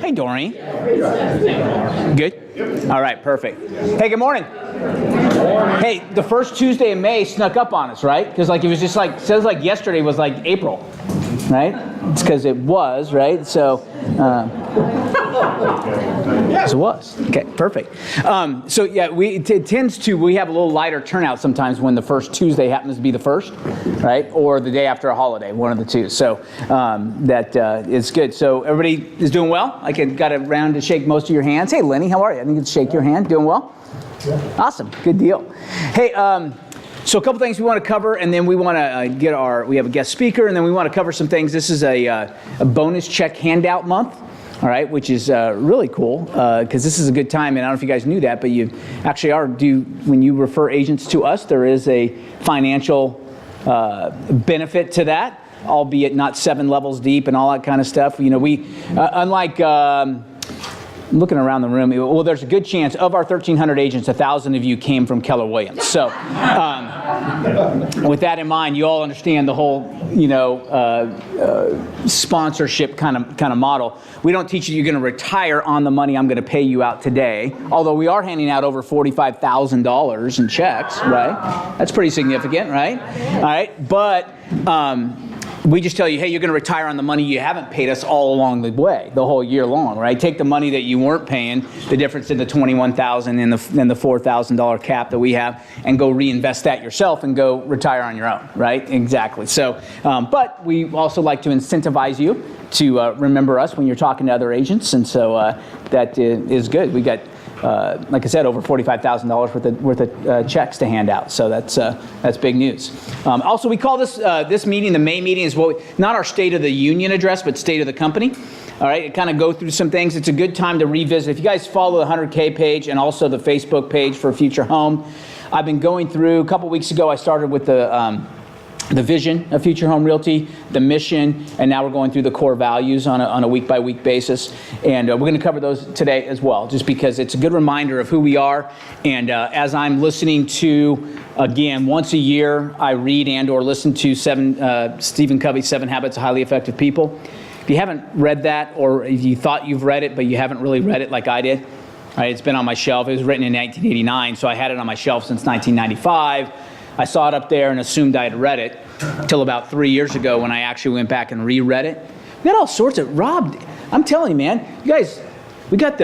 Hey, Doreen. Good? All right, perfect. Hey, good morning. Hey, the first Tuesday of May snuck up on us, right? Because like it was just like, says like yesterday was like April, right? It's because it was, right? So, yes, it was. Okay, perfect. So yeah, we have a little lighter turnout sometimes when the first Tuesday happens to be the first, right? Or the day after a holiday, one of the two. So that is good. So everybody is doing well? I got around to shake most of your hands. Hey, Lenny, how are you? I think it's shake your hand. Doing well? Yeah. Awesome. Good deal. Hey, so a couple things we want to cover, and then we want to we have a guest speaker, and then we want to cover some things. This is a bonus check handout month, all right, which is really cool because this is a good time, and I don't know if you guys knew that, but you actually when you refer agents to us, there is a financial benefit to that, albeit not 7 levels deep and all that kind of stuff. You know, we, unlike... looking around the room, well, there's a good chance of our 1,300 agents, 1,000 of you came from Keller Williams. So with that in mind, you all understand the whole, sponsorship kind of model. We don't teach you you're going to retire on the money I'm going to pay you out today, although we are handing out over $45,000 in checks, right? That's pretty significant, right? All right, but we just tell you, hey, you're going to retire on the money you haven't paid us all along the way, the whole year long, right? Take the money that you weren't paying, the difference in the $21,000 and the $4,000 cap that we have, and go reinvest that yourself and go retire on your own, right? Exactly. So, but we also like to incentivize you to remember us when you're talking to other agents, and so that is good. We got, like I said, over $45,000 worth of checks to hand out, so that's big news. Also, we call this meeting, the May meeting, is not our State of the Union address, but State of the Company. All right, it kind of go through some things. It's a good time to revisit. If you guys follow the 100K page and also the Facebook page for Future Home, I've been going through. A couple weeks ago, I started with the vision of Future Home Realty, the mission, and now we're going through the core values on a week-by-week basis. And we're going to cover those today as well, just because it's a good reminder of who we are. And as I'm listening to, again, once a year, I read and or listen to Stephen Covey's 7 Habits of Highly Effective People. If you haven't read that, or if you thought you've read it, but you haven't really read it like I did, right, it's been on my shelf. It was written in 1989, so I had it on my shelf since 1995. I saw it up there and assumed I had read it till about 3 years ago when I actually went back and reread it. We got all sorts of, Rob, I'm telling you, man, you guys, we got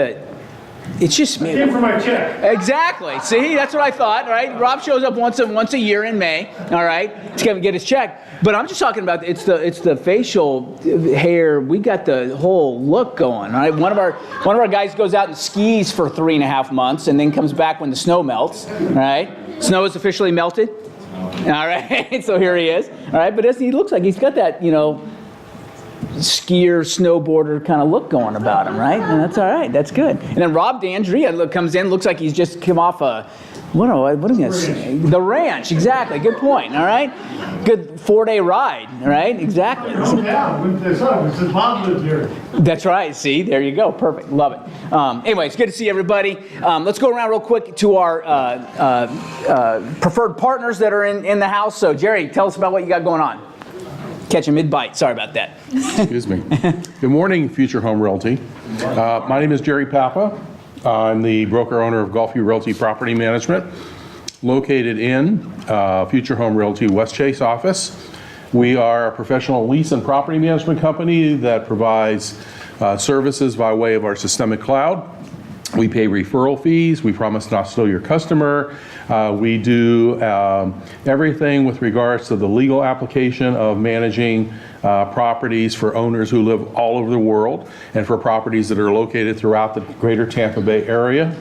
it's just, man. Came for my check. Exactly. See, that's what I thought, right? Rob shows up once a year in May, all right, to get his check. But I'm just talking about it's the facial hair. We got the whole look going, all right? One of our guys goes out and skis for 3.5 months and then comes back when the snow melts, all right? Snow is officially melted. All right, so here he is. All right, but he looks like he's got that, skier, snowboarder kind of look going about him, right? And that's all right. That's good. And then Rob D'Andrea comes in, looks like he's just come off what am I going to say? The ranch, exactly. Good point, all right? Good 4-day ride, all right? Exactly. That's right. See, there you go. Perfect. Love it. Anyway, it's good to see everybody. Let's go around real quick to our preferred partners that are in the house. So, Jerry, tell us about what you got going on. Catch a mid-bite. Sorry about that. Excuse me. Good morning, Future Home Realty. My name is Jerry Papa. I'm the broker-owner of Gulfview Realty Property Management, located in Future Home Realty West Chase office. We are a professional lease and property management company that provides services by way of our systemic cloud. We pay referral fees. We promise not to steal your customer. We do everything with regards to the legal application of managing properties for owners who live all over the world and for properties that are located throughout the greater Tampa Bay area.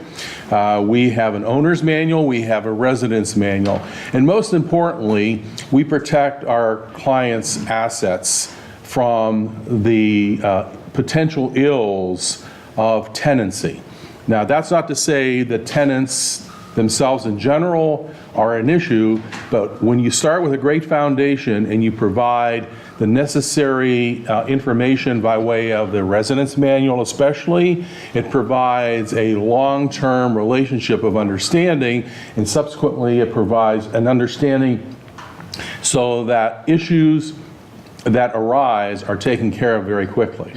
We have an owner's manual, we have a residence manual, and most importantly, we protect our clients' assets from the potential ills of tenancy. Now, that's not to say that tenants themselves in general are an issue, but when you start with a great foundation and you provide the necessary information by way of the residence manual especially, it provides a long-term relationship of understanding, and subsequently it provides an understanding so that issues that arise are taken care of very quickly.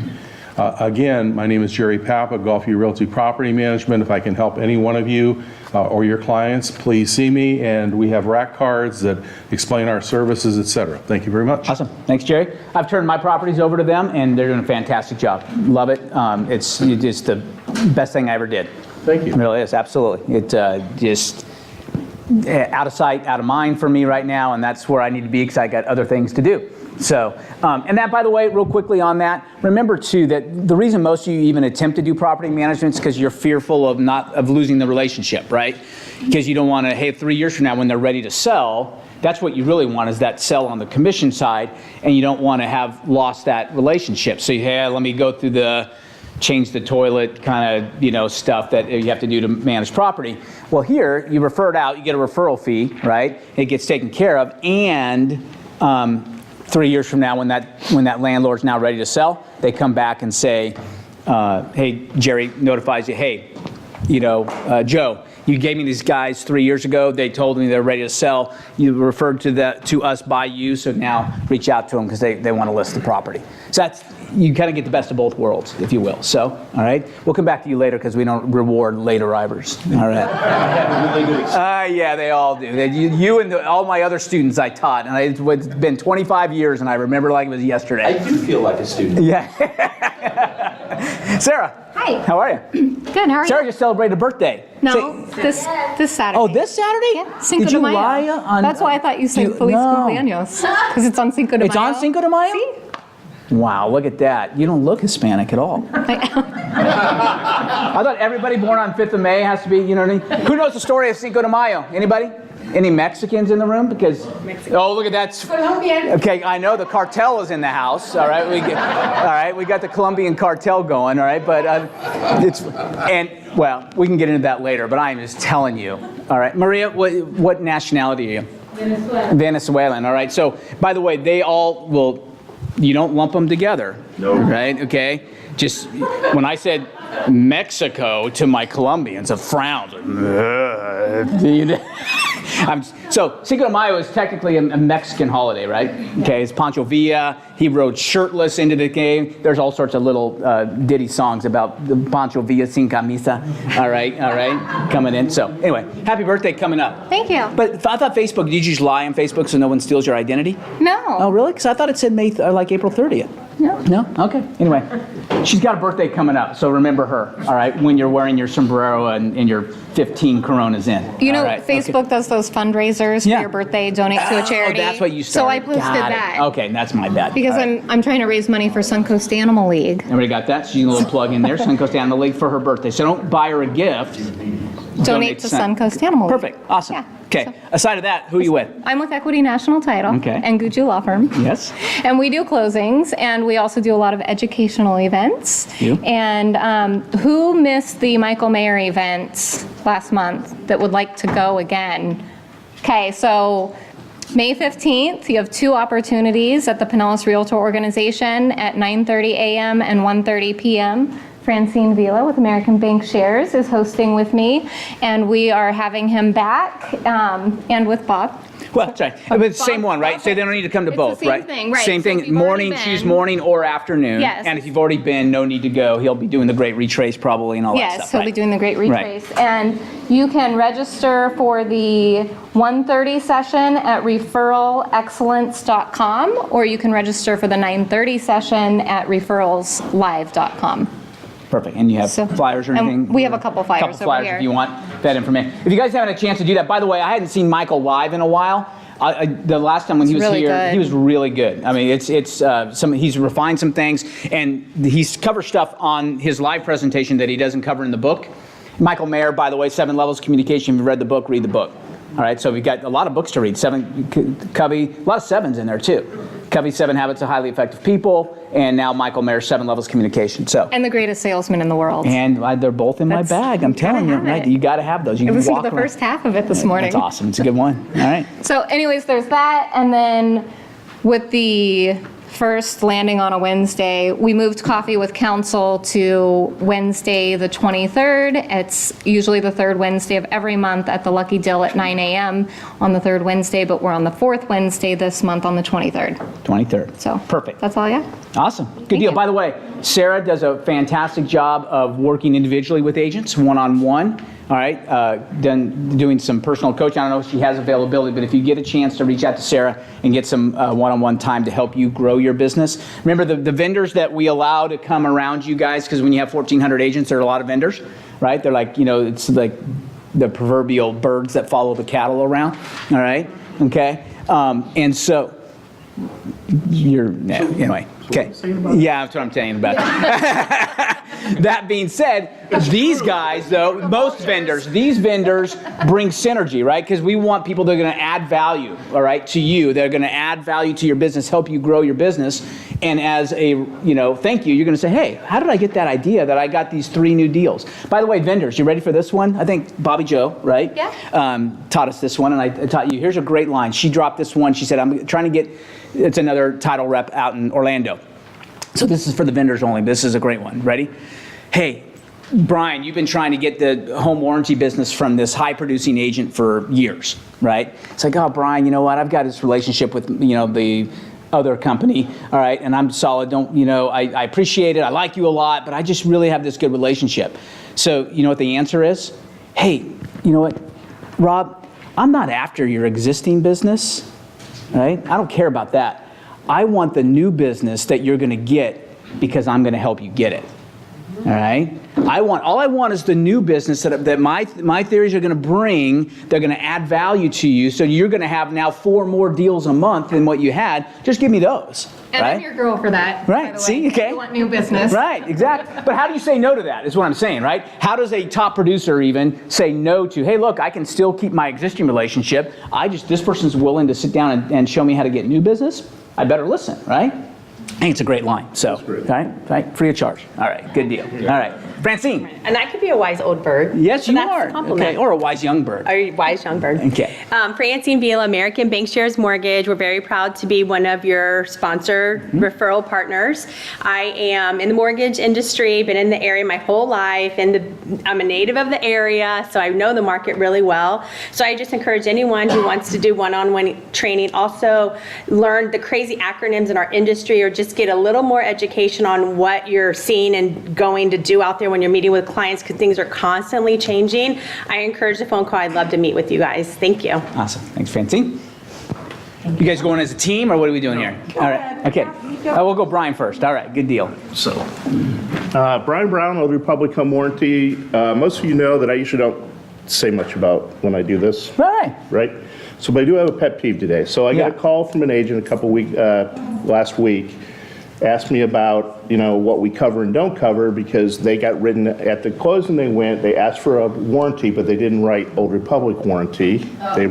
Again, my name is Jerry Papa, Gulfview Realty Property Management. If I can help any one of you or your clients, please see me, and we have rack cards that explain our services, etc. Thank you very much. Awesome. Thanks, Jerry. I've turned my properties over to them, and they're doing a fantastic job. Love it. It's the best thing I ever did. Thank you. It really is, absolutely. It just out of sight, out of mind for me right now, and that's where I need to be because I got other things to do. So, and that, by the way, real quickly on that, remember too that the reason most of you even attempt to do property management is because you're fearful of losing the relationship, right? Because you don't want to, hey, 3 years from now when they're ready to sell, that's what you really want, is that sell on the commission side, and you don't want to have lost that relationship. So, hey, let me go through the change the toilet kind of, stuff that you have to do to manage property. Well, here, you refer it out, you get a referral fee, right? It gets taken care of, and 3 years from now when that landlord's now ready to sell, they come back and say, hey, Jerry notifies you, hey, Joe, you gave me these guys 3 years ago. They told me they're ready to sell. You referred to us by you, so now reach out to them because they want to list the property. So you kind of get the best of both worlds, if you will. So, all right, we'll come back to you later because we don't reward late arrivers. All right. Yeah, they all do. You and all my other students I taught, and it's been 25 years, and I remember like it was yesterday. I do feel like a student. Yeah. Sarah. Hi. How are you? Good, how are Sarah you? just celebrated a birthday. No, this Saturday. Oh, this Saturday? Yeah, Cinco Did de you Mayo. lie on? That's why I thought you said Feliz Cumpleaños. Because it's on Cinco de Mayo. It's on Cinco de Mayo? See? Wow, look at that. You don't look Hispanic at all. I thought everybody born on 5th of May has to be, you know what I mean? Who knows the story of Cinco de Mayo? Anybody? Any Mexicans in the room? Because, oh, look at that. Colombian. Okay, I know the cartel is in the house, all right? We got the Colombian cartel going, all right? But well, we can get into that later, but I am just telling you. All right, Maria, what nationality are you? Venezuelan. Venezuelan, all right? So, by the way, they all will, you don't lump them together, right? Okay? Just, when I said Mexico to my Colombians, a frown. So Cinco de Mayo is technically a Mexican holiday, right? Okay, it's Pancho Villa. He rode shirtless into the game. There's all sorts of little ditty songs about the Pancho Villa sin camisa. All right, coming in. So anyway, happy birthday coming up. Thank you. But I thought Facebook, did you just lie on Facebook so no one steals your identity? No. Oh, really? Because I thought it said like April 30th. No. No? Okay. Anyway, she's got a birthday coming up, so remember her, all right, when you're wearing your sombrero and your 15 Coronas in. You know, all right? Facebook does those fundraisers for your birthday, donate to a charity. Oh, that's what you started. So I posted Got it. that. Okay, that's my bad. Because All right. I'm trying to raise money for Suncoast Animal League. Everybody got that? She's a little plug in there. Suncoast Animal League for her birthday. So don't buy her a gift. Donate to Suncoast Animal League. Perfect. Awesome. Yeah. Okay. So- Aside of that, who are you with? I'm with Equity National Title Okay. and Gucci Law Firm. Yes. And we do closings, and we also do a lot of educational events. You? And who missed the Michael Mayer event last month that would like to go again? Okay, so May 15th, you have 2 opportunities at the Pinellas Realtor Organization at 9:30 a.m. and 1:30 p.m. Francine Vila with American Bank Shares is hosting with me, and we are having him back, and with Bob. Well, sorry. But it's the same one, right? So they don't need to come to It's both, the same right? thing, right. Same So if thing. you've already Morning, choose been- morning or afternoon. Yes. And if you've already been, no need to go. He'll be doing the great retrace probably and all that stuff. Yes, he'll be right? doing the great Right. retrace. And you can register for the 1:30 session at referralexcellence.com, or you can register for the 9:30 session at referralslive.com. Perfect. And you have So- flyers or and anything? we have a couple flyers Couple over flyers here. if you want that information. If you guys haven't had a chance to do that, by the way, I hadn't seen Michael live in a while. The last time when he was really here, good. he was really good. I mean, he's refined some things, and he's covered stuff on his live presentation that he doesn't cover in the book. Michael Mayer, by the way, 7 Levels of Communication. If you've read the book, read the book. All right, so we've got a lot of books to read. Covey, a lot of 7s in there too. Covey, 7 Habits of Highly Effective People, and now Michael Mayer, 7 Levels of Communication. So. And the greatest salesman in the world. And they're both in my bag. I'm telling you, gotta have right? it. You got to have those. You I can listened walk to the around. first half of it this morning. That's awesome. It's a good one. All right. So anyways, there's that, and then with the 1st, landing on a Wednesday. We moved Coffee with Counsel to Wednesday, the 23rd. It's usually the 3rd Wednesday of every month at the Lucky Dill at 9 a.m. on the 3rd Wednesday, but we're on the 4th Wednesday this month on the 23rd. 23rd. So Perfect. that's all I got. Awesome. Good deal. you. By the way, Sarah does a fantastic job of working individually with agents, one-on-one. All right, doing some personal coaching. I don't know if she has availability, but if you get a chance to reach out to Sarah and get some one-on-one time to help you grow your business. Remember the vendors that we allow to come around you guys, because when you have 1,400 agents, there are a lot of vendors, right? They're like, it's like the proverbial birds that follow the cattle around, all right? Okay, and so anyway, okay. Yeah, that's what I'm saying about it. That being said, these guys, though, these vendors bring synergy, right? Because we want people that are going to add value, all right, to you. They're going to add value to your business, help you grow your business. And as a, thank you, you're going to say, hey, how did I get that idea that I got these 3 new deals? By the way, vendors, you ready for this one? I think Bobby Joe, right? Yeah. Taught us this one, and I taught you. Here's a great line. She dropped this one. She said, I'm trying to get, it's another title rep out in Orlando. So this is for the vendors only. This is a great one. Ready? Hey, Brian, you've been trying to get the home warranty business from this high-producing agent for years, right? It's like, oh, Brian, you know what? I've got this relationship with, the other company, all right, and I'm solid. I appreciate it. I like you a lot, but I just really have this good relationship. So you know what the answer is? Hey, you know what, Rob? I'm not after your existing business, right? I don't care about that. I want the new business that you're going to get because I'm going to help you get it. All right? All I want is the new business that my theories are going to bring. They're going to add value to you. So you're going to have now 4 more deals a month than what you had. Just give me those. And right? I'm your girl for that. Right. By the See, way. okay. You want new business. Right, exactly. But how do you say no to that is what I'm saying, right? How does a top producer even say no to, hey, look, I can still keep my existing relationship. this person's willing to sit down and show me how to get new business. I better listen, right? I think it's a great line. So, right, free of charge. All right, good deal. All right, Francine. And I could be a wise old bird. Yes, but you that's are. A compliment. Okay, or a wise young bird. Or a wise young bird. Okay. Francine Vila, American Bank Shares Mortgage. We're very proud to be one of your sponsored referral partners. I am in the mortgage industry, been in the area my whole life, and I'm a native of the area, so I know the market really well. So I just encourage anyone who wants to do one-on-one training, also learn the crazy acronyms in our industry, or just get a little more education on what you're seeing and going to do out there when you're meeting with clients, because things are constantly changing. I encourage the phone call. I'd love to meet with you guys. Thank you. Awesome. Thanks, Francine. You guys going as a team, or what are we doing here? All right. Okay. We'll go Brian first. All right. Good deal. So, Brian Brown, Old Republic Home Warranty. Most of you know that I usually don't say much about when I do this. All right. Right? So, but I do have a pet peeve today. So I got a call from an agent last week, asked me about, what we cover and don't cover, because they got written at the closing. They asked for a warranty, but they didn't write Old Republic warranty. They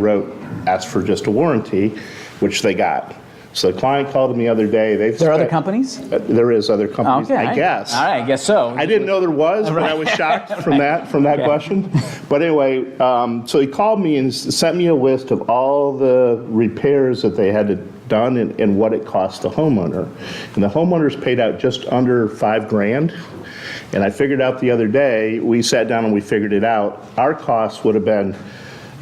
asked for just a warranty, which they got. So the client called me the other day. There are other companies? There is other companies, Okay. I guess. All right, I guess so. I didn't know there was, but I was shocked from that question. But anyway, so he called me and sent me a list of all the repairs that they had done and what it cost the homeowner. And the homeowners paid out just under $5,000. And I figured out the other day, we sat down and we figured it out. Our cost would have been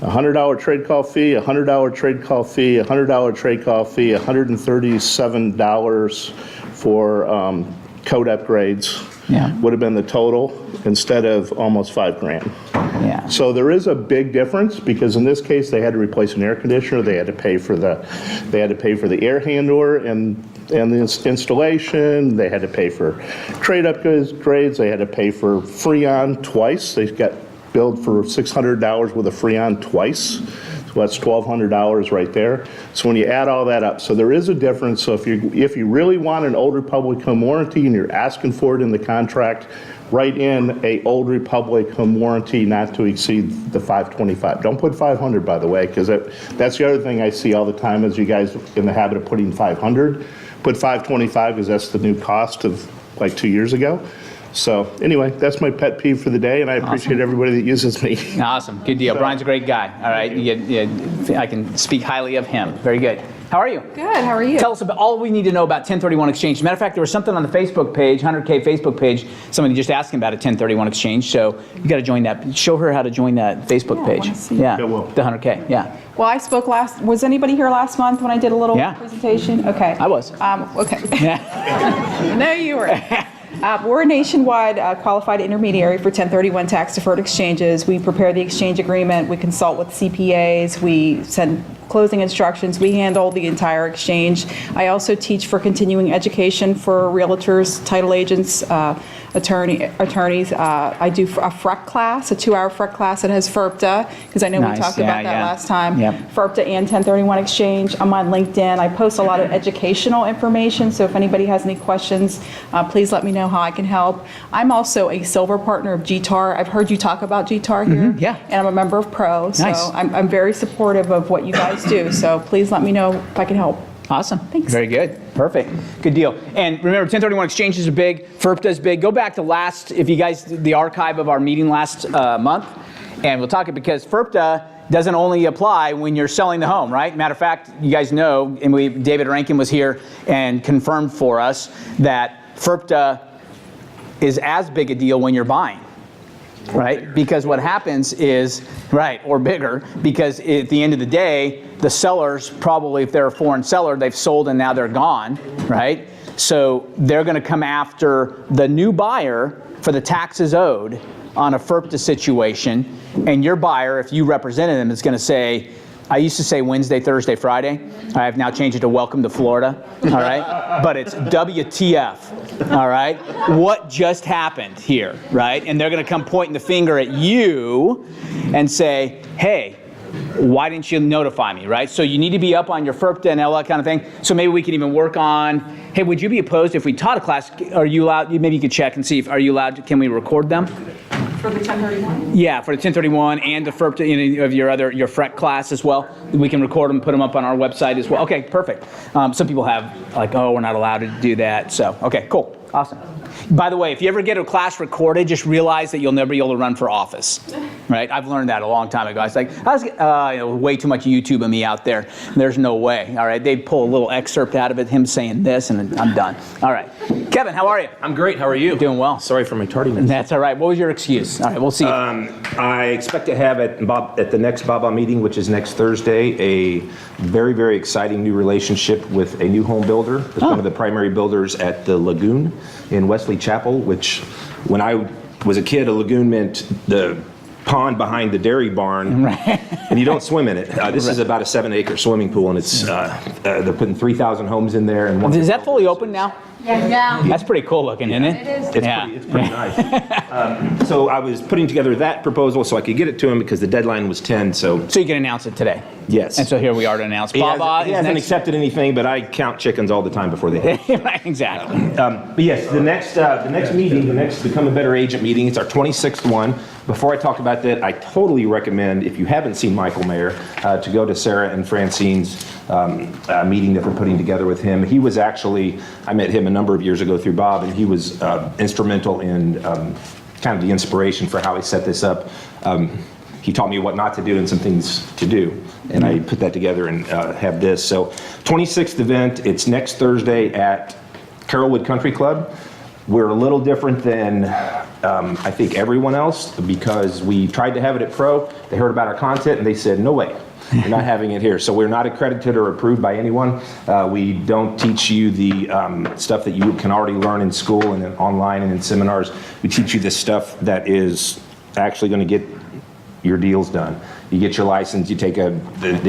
$100 trade call fee, $100 trade call fee, $100 trade call fee, $137 for code upgrades. Yeah. Would have been the total, instead of almost $5,000. Yeah. So there is a big difference, because in this case they had to replace an air conditioner, they had to pay for the air handler and the installation, they had to pay for trade upgrades, they had to pay for Freon twice. They got billed for $600 with a Freon twice. So that's $1,200 right there. So when you add all that up, so there is a difference. So if you really want an Old Republic home warranty and you're asking for it in the contract, write in a Old Republic home warranty not to exceed the $525. Don't put $500, by the way, because that's the other thing I see all the time is you guys in the habit of putting $500. Put $525 because that's the new cost of like 2 years ago. So anyway, that's my pet peeve for the day, and I appreciate everybody that uses me. Awesome. Good deal. Brian's a great guy. All right. I can speak highly of him. Very good. How are you? Good, how are you? Tell us about all we need to know about 1031 exchange. Matter of fact, there was something on the Facebook page, 100K Facebook page, somebody just asking about a 1031 exchange. So you got to join that. Show her how to join that Facebook Yeah, I page. wanna see. Yeah, Yeah, well. the 100K. Yeah, Well, I spoke was anybody here last month when I did a little Yeah. presentation? Okay. I was. Okay. Yeah. No, you were. We're a nationwide qualified intermediary for 1031 tax-deferred exchanges. We prepare the exchange agreement, we consult with CPAs, we send closing instructions, we handle the entire exchange. I also teach for continuing education for realtors, title agents, attorneys. I do a FREC class, a 2-hour FREC class that has FERPTA, because I know we Nice, talked yeah, about that yeah. last time. Yep. FERPTA and 1031 exchange. I'm on LinkedIn. I post a lot of educational information, so if anybody has any questions, please let me know how I can help. I'm also a silver partner of GTAR. I've heard you talk about GTAR here. yeah. And I'm a member of PRO, so Nice. I'm very supportive of what you guys do, so please let me know if I can help. Awesome. Thanks. Very good. Perfect. Good deal. And remember, 1031 exchanges are big. FERPTA is big. Go back to if you guys, the archive of our meeting last month, and we'll talk it because FERPTA doesn't only apply when you're selling the home, right? Matter of fact, you guys know, and David Rankin was here and confirmed for us that FERPTA is as big a deal when you're buying. Right? Because what happens is, right, or bigger, because at the end of the day, the sellers probably, if they're a foreign seller, they've sold and now they're gone, right? So they're going to come after the new buyer for the taxes owed on a FERPTA situation, and your buyer, if you represented them, is going to say, I used to say Wednesday, Thursday, Friday. I have now changed it to welcome to Florida, all right? But it's WTF, all right? What just happened here, right? And they're gonna come pointing the finger at you and say, hey, why didn't you notify me, right? So you need to be up on your FERPTA and all that kind of thing. So maybe we can even work on, hey, would you be opposed if we taught a class, are you allowed, maybe you could check and see if, are you allowed, can we record them? For the 1031? Yeah, for the 1031 and the FERPTA of your FREC class as well. We can record them, put them up on our website as well. Okay, perfect. Some people have like, oh, we're not allowed to do that. So, okay, cool, awesome. By the way, if you ever get a class recorded, just realize that you'll never be able to run for office, right? I've learned that a long time ago. I was like, way too much YouTube of me out there. There's no way, all right? They'd pull a little excerpt out of it, him saying this, and I'm done. All right. Kevin, how are you? I'm great. How are you? Doing well. Sorry for my tardiness. That's all right. What was your excuse? All right, we'll see. I expect to have at the next Baba meeting, which is next Thursday, a very, very exciting new relationship with a new home builder. It's one of the primary builders at the Lagoon in Wesley Chapel, which when I was a kid, a lagoon meant the pond behind the dairy barn, and you don't swim in it. This is about a 7-acre swimming pool, and it's they're putting 3,000 homes in there. And Is that fully open now? Yeah. That's pretty cool looking, isn't it? It is. It's pretty nice. So I was putting together that proposal so I could get it to him because the deadline was 10. So you can announce it today. yes. And so here we are to announce. He Baba hasn't accepted anything, but I count chickens all the time before they hit. Right, exactly. But yes, the next meeting, the next Become a Better Agent meeting, it's our 26th one. Before I talk about that, I totally recommend, if you haven't seen Michael Mayer, to go to Sarah and Francine's meeting that we're putting together with him. He was actually, I met him a number of years ago through Bob, and he was instrumental in kind of the inspiration for how he set this up. He taught me what not to do and some things to do, and I put that together and have this. So 26th event, it's next Thursday at Carrollwood Country Club. We're a little different than I think everyone else because we tried to have it at Pro. They heard about our content and they said, no way, you're not having it here. So we're not accredited or approved by anyone. We don't teach you the stuff that you can already learn in school and online and in seminars. We teach you this stuff that is actually going to get your deals done. You get your license, they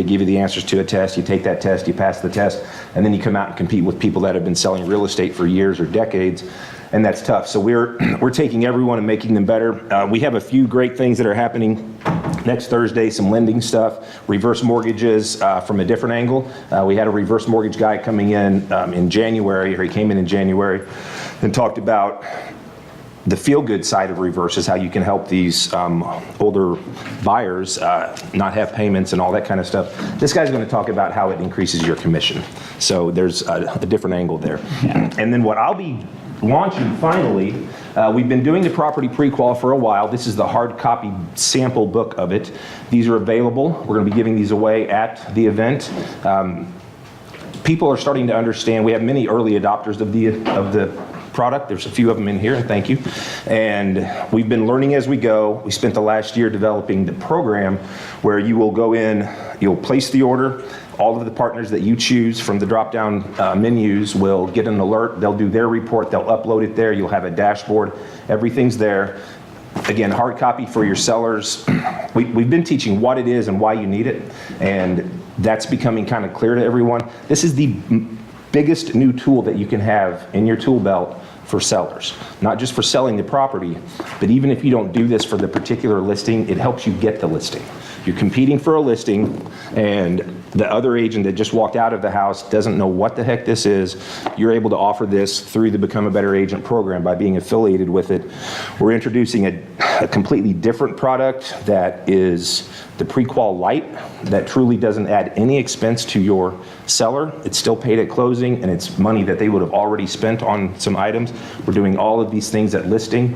give you the answers to a test, you take that test, you pass the test, and then you come out and compete with people that have been selling real estate for years or decades, and that's tough. So we're taking everyone and making them better. We have a few great things that are happening next Thursday, some lending stuff, reverse mortgages from a different angle. We had a reverse mortgage guy coming in January, or he came in January, and talked about the feel-good side of reverse is how you can help these older buyers not have payments and all that kind of stuff. This guy's going to talk about how it increases your commission. So there's a different angle there. Yeah. And then what I'll be launching finally, we've been doing the property pre-qual for a while. This is the hard copy sample book of it. These are available. We're going to be giving these away at the event. people are starting to understand. We have many early adopters of the product. There's a few of them in here, and thank you. And we've been learning as we go. We spent the last year developing the program where you will go in, you'll place the order. All of the partners that you choose from the drop-down menus will get an alert. They'll do their report. They'll upload it there. You'll have a dashboard. Everything's there. Again, hard copy for your sellers. We've been teaching what it is and why you need it, and that's becoming kind of clear to everyone. This is the biggest new tool that you can have in your tool belt for sellers, not just for selling the property, but even if you don't do this for the particular listing, it helps you get the listing. You're competing for a listing, and the other agent that just walked out of the house doesn't know what the heck this is. You're able to offer this through the Become a Better Agent program by being affiliated with it. We're introducing a completely different product that is the Pre-Qual Lite that truly doesn't add any expense to your seller. It's still paid at closing, and it's money that they would have already spent on some items. We're doing all of these things at listing.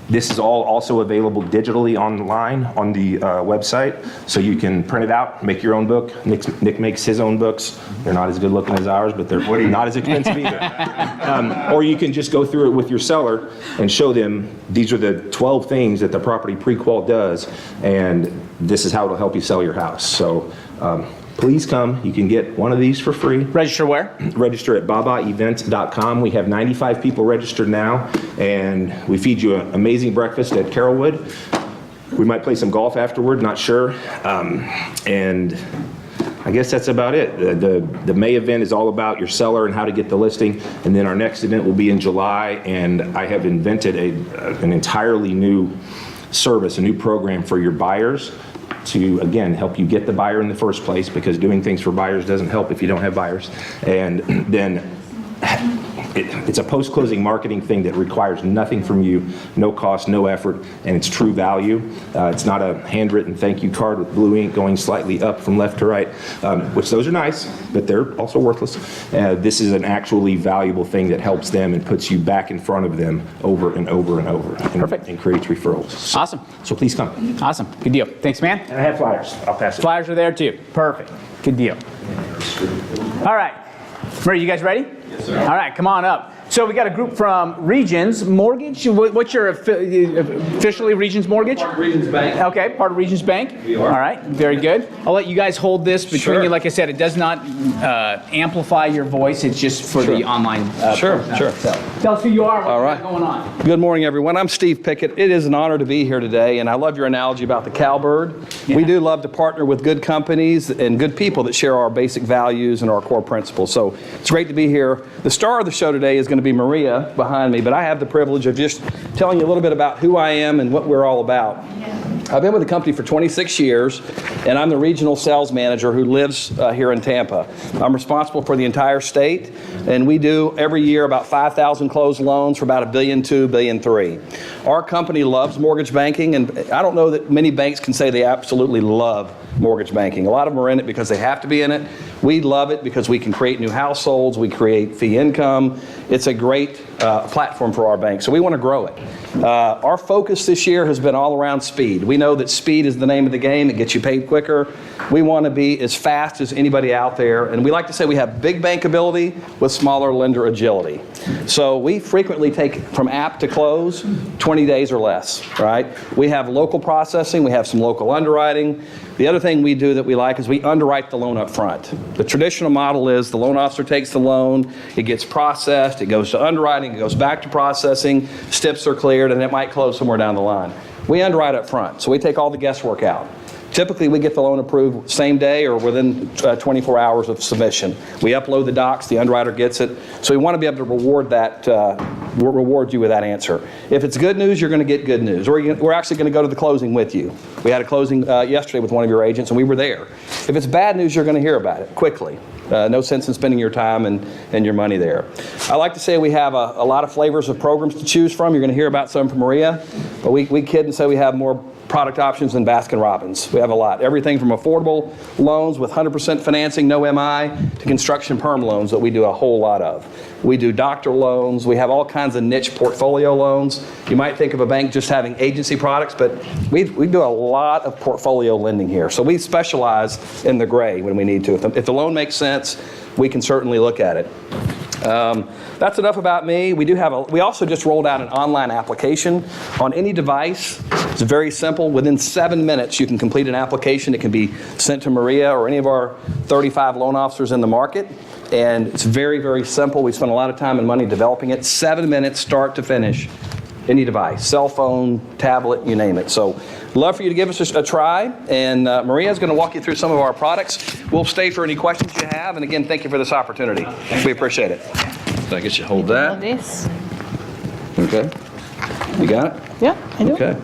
This is all also available digitally online on the website, so you can print it out, make your own book. Nick makes his own books. They're not as good looking as ours, but they're not as expensive either. Or you can just go through it with your seller and show them these are the 12 things that the property pre-qual does, and this is how it'll help you sell your house. So please come. You can get one of these for free. Register where? Register at babaevent.com. We have 95 people registered now, and we feed you an amazing breakfast at Carrollwood. We might play some golf afterward, not sure. And I guess that's about it. The May event is all about your seller and how to get the listing, and then our next event will be in July, and I have invented an entirely new service, a new program for your buyers to, again, help you get the buyer in the first place, because doing things for buyers doesn't help if you don't have buyers. And then it's a post-closing marketing thing that requires nothing from you, no cost, no effort, and it's true value. It's not a handwritten thank you card with blue ink going slightly up from left to right, which those are nice, but they're also worthless. This is an actually valuable thing that helps them and puts you back in front of them over and over and over. Perfect. And creates referrals. Awesome. So please come. Awesome. Good deal. Thanks, man. And I have flyers. I'll pass it. Flyers are there too. Perfect. Good deal. All right. Murray, you guys ready? Yes, sir. All right, come on up. So we got a group from Regions Mortgage. What's your officially Regions Mortgage? Part of Regions Bank. Okay, part of Regions Bank. We are. All right, very good. I'll let you guys hold this between Sure. you. Like I said, it does not amplify your voice. It's just for the online. Sure, program. sure. So, tell us who you are. All right. What's going on? Good morning, everyone. I'm Steve Pickett. It is an honor to be here today, and I love your analogy about the cowbird. Yeah. We do love to partner with good companies and good people that share our basic values and our core principles. So it's great to be here. The star of the show today is going to be Maria behind me, but I have the privilege of just telling you a little bit about who I am and what we're all about. I've been with the company for 26 years, and I'm the regional sales manager who lives here in Tampa. I'm responsible for the entire state, and we do every year about 5,000 closed loans for about $1.2 billion, $1.3 billion. Our company loves mortgage banking, and I don't know that many banks can say they absolutely love mortgage banking. A lot of them are in it because they have to be in it. We love it because we can create new households, we create fee income. It's a great platform for our bank, so we want to grow it. Our focus this year has been all around speed. We know that speed is the name of the game. It gets you paid quicker. We want to be as fast as anybody out there, and we like to say we have big bankability with smaller lender agility. So we frequently take from app to close 20 days or less, right? We have local processing. We have some local underwriting. The other thing we do that we like is we underwrite the loan up front. The traditional model is the loan officer takes the loan, it gets processed, it goes to underwriting, it goes back to processing, steps are cleared, and it might close somewhere down the line. We underwrite up front, so we take all the guesswork out. Typically, we get the loan approved same day or within 24 hours of submission. We upload the docs, the underwriter gets it. So we want to be able to reward that, reward you with that answer. If it's good news, you're going to get good news. We're actually going to go to the closing with you. We had a closing yesterday with one of your agents, and we were there. If it's bad news, you're going to hear about it quickly. No sense in spending your time and your money there. I like to say we have a lot of flavors of programs to choose from. You're going to hear about some from Maria, but we kid and say we have more product options than Baskin-Robbins. We have a lot. Everything from affordable loans with 100% financing, no MI, to construction perm loans that we do a whole lot of. We do doctor loans. We have all kinds of niche portfolio loans. You might think of a bank just having agency products, but we do a lot of portfolio lending here. So we specialize in the gray when we need to. If the loan makes sense, we can certainly look at it. That's enough about me. We also just rolled out an online application on any device. It's very simple. Within 7 minutes, you can complete an application. It can be sent to Maria or any of our 35 loan officers in the market. And it's very, very simple. We spent a lot of time and money developing it. 7 minutes, start to finish. Any device, cell phone, tablet, you name it. So love for you to give us a try. And Maria's going to walk you through some of our products. We'll stay for any questions you have. And again, thank you for this opportunity. We appreciate it. So I guess you hold that. This. Okay. You got it? Yeah, I do. Okay.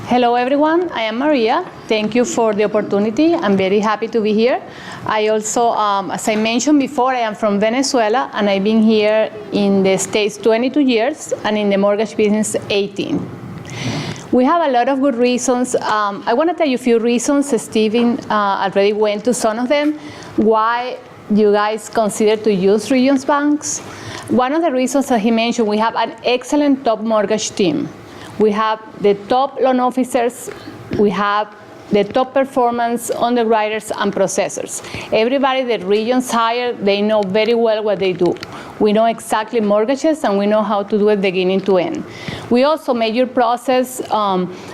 Hello, everyone. I am Maria. Thank you for the opportunity. I'm very happy to be here. I also, as I mentioned before, I am from Venezuela, and I've been here in the States 22 years, and in the mortgage business 18. We have a lot of good reasons. I want to tell you a few reasons. Steven already went to some of them, why you guys consider to use Regions Banks. One of the reasons that he mentioned, we have an excellent top mortgage team. We have the top loan officers. We have the top performance underwriters and processors. Everybody that Regions hire, they know very well what they do. We know exactly mortgages, and we know how to do it beginning to end. We also make your process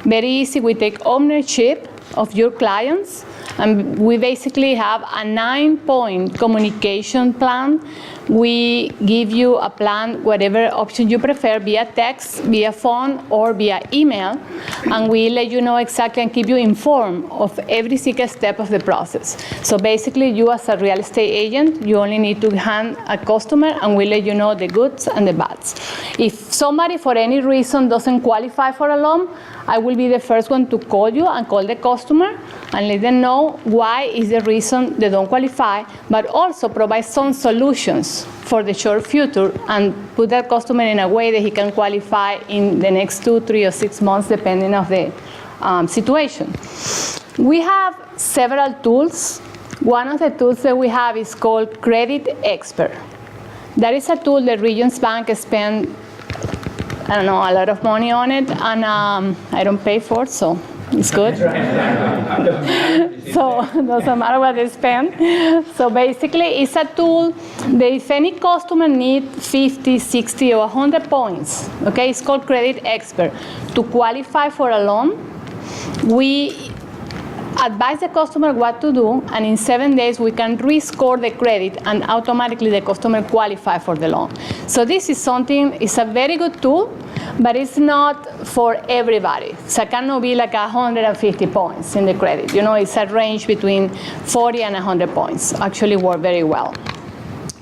very easy. We take ownership of your clients, and we basically have a 9-point communication plan. We give you a plan, whatever option you prefer, via text, via phone, or via email, and we let you know exactly and keep you informed of every single step of the process. So basically, you as a real estate agent, you only need to hand a customer, and we let you know the goods and the bads. If somebody, for any reason, doesn't qualify for a loan, I will be the first one to call you and call the customer and let them know why is the reason they don't qualify, but also provide some solutions for the short future and put that customer in a way that he can qualify in the next 2, 3, or 6 months, depending on the situation. We have several tools. One of the tools that we have is called Credit Expert. That is a tool that Regions Bank spent, I don't know, a lot of money on it, and I don't pay for it, so it's good. So it doesn't matter what they spend. So basically, it's a tool that if any customer needs 50, 60, or 100 points, okay, it's called Credit Expert, to qualify for a loan, we advise the customer what to do, and in 7 days we can rescore the credit, and automatically the customer qualify for the loan. So this is something, it's a very good tool, but it's not for everybody. So it cannot be like 150 points in the credit. You know, it's a range between 40 and 100 points. Actually work very well.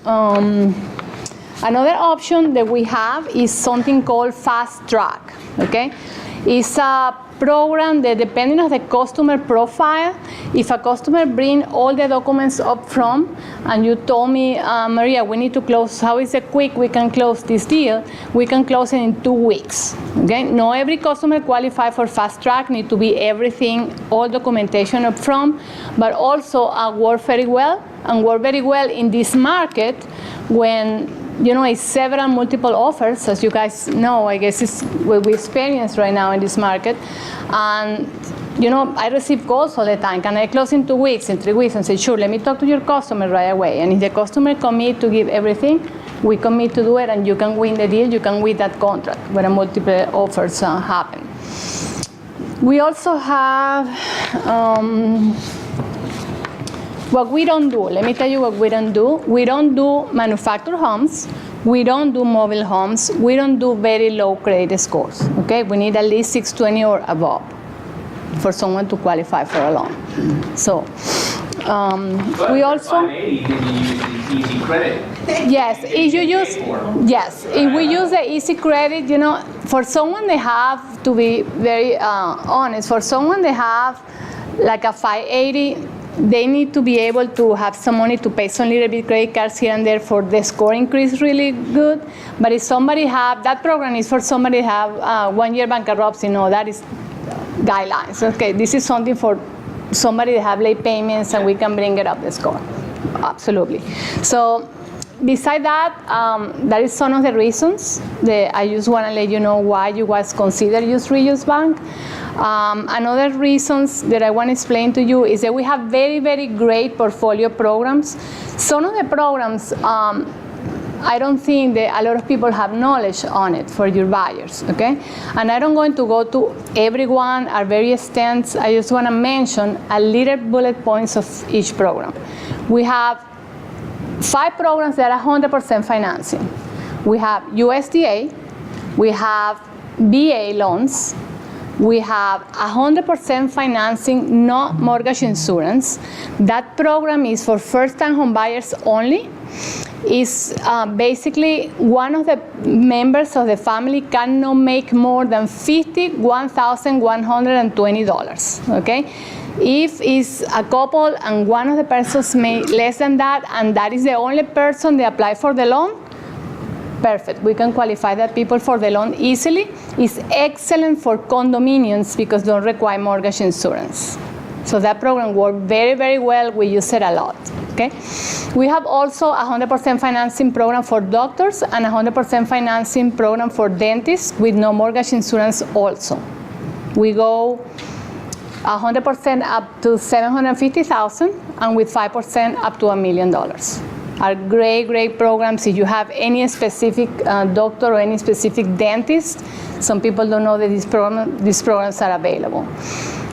Another option that we have is something called Fast Track, okay? It's a program that, depending on the customer profile, if a customer bring all the documents up front, and you told me, Maria, we need to close, how is it quick we can close this deal? We can close it in 2 weeks, okay? Not every customer qualify for Fast Track, need to be everything, all documentation up front, but also work very well, and work very well in this market when, you know, it's several multiple offers, as you guys know. I guess it's what we experience right now in this market. And, you know, I receive calls all the time. Can I close in 2 weeks, in 3 weeks? And say, sure, let me talk to your customer right away. And if the customer commit to give everything, we commit to do it, and you can win the deal, you can win that contract where multiple offers happen. We also have what we don't do. Let me tell you what we don't do. We don't do manufactured homes. We don't do mobile homes. We don't do very low credit scores, okay? We need at least 620 or above for someone to qualify for a loan. So we also... 580, then you use the easy credit. Yes, if you use, yes, if we use the easy credit, you know, for someone they have to be very honest, for someone they have like a 580, they need to be able to have some money to pay some little bit credit cards here and there for the score increase really good. But if somebody have, that program is for somebody have 1 year bankruptcy, no, that is guidelines. Okay, this is something for somebody that have late payments and we can bring it up the score. Absolutely. So beside that, that is some of the reasons that I just want to let you know why you guys consider use reuse bank. Another reasons that I want to explain to you is that we have very, very great portfolio programs. Some of the programs, I don't think that a lot of people have knowledge on it for your buyers, okay? And I don't going to go to everyone, are very extensive. I just want to mention a little bullet points of each program. We have 5 programs that are 100% financing. We have USDA, we have VA loans, we have 100% financing, no mortgage insurance. That program is for first-time home buyers only. Is basically one of the members of the family cannot make more than $51,120, okay? If it's a couple and one of the persons make less than that, and that is the only person that apply for the loan, perfect. We can qualify that people for the loan easily. It's excellent for condominiums because don't require mortgage insurance. So that program worked very, very well. We use it a lot. Okay? We have also a 100% financing program for doctors and a 100% financing program for dentists with no mortgage insurance also. We go 100% up to $750,000 and with 5% up to $1 million. Are great, great programs. If you have any specific doctor or any specific dentist, some people don't know that these programs are available.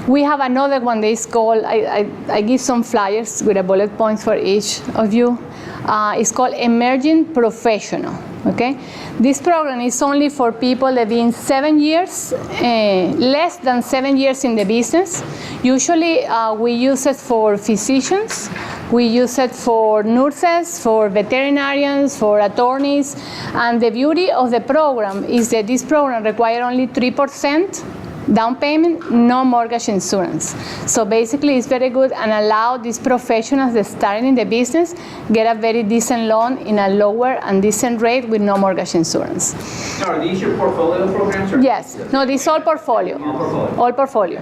We have another one that is called, I give some flyers with a bullet points for each of you. It's called Emerging Professional, okay? This program is only for people that have been 7 years, less than 7 years in the business. Usually we use it for physicians, we use it for nurses, for veterinarians, for attorneys, and the beauty of the program is that this program requires only 3% down payment, no mortgage insurance. So basically it's very good and allow these professionals that started in the business get a very decent loan in a lower and decent rate with no mortgage insurance. Now, are these your portfolio programs? Or? Yes. No, this is all portfolio. All portfolio.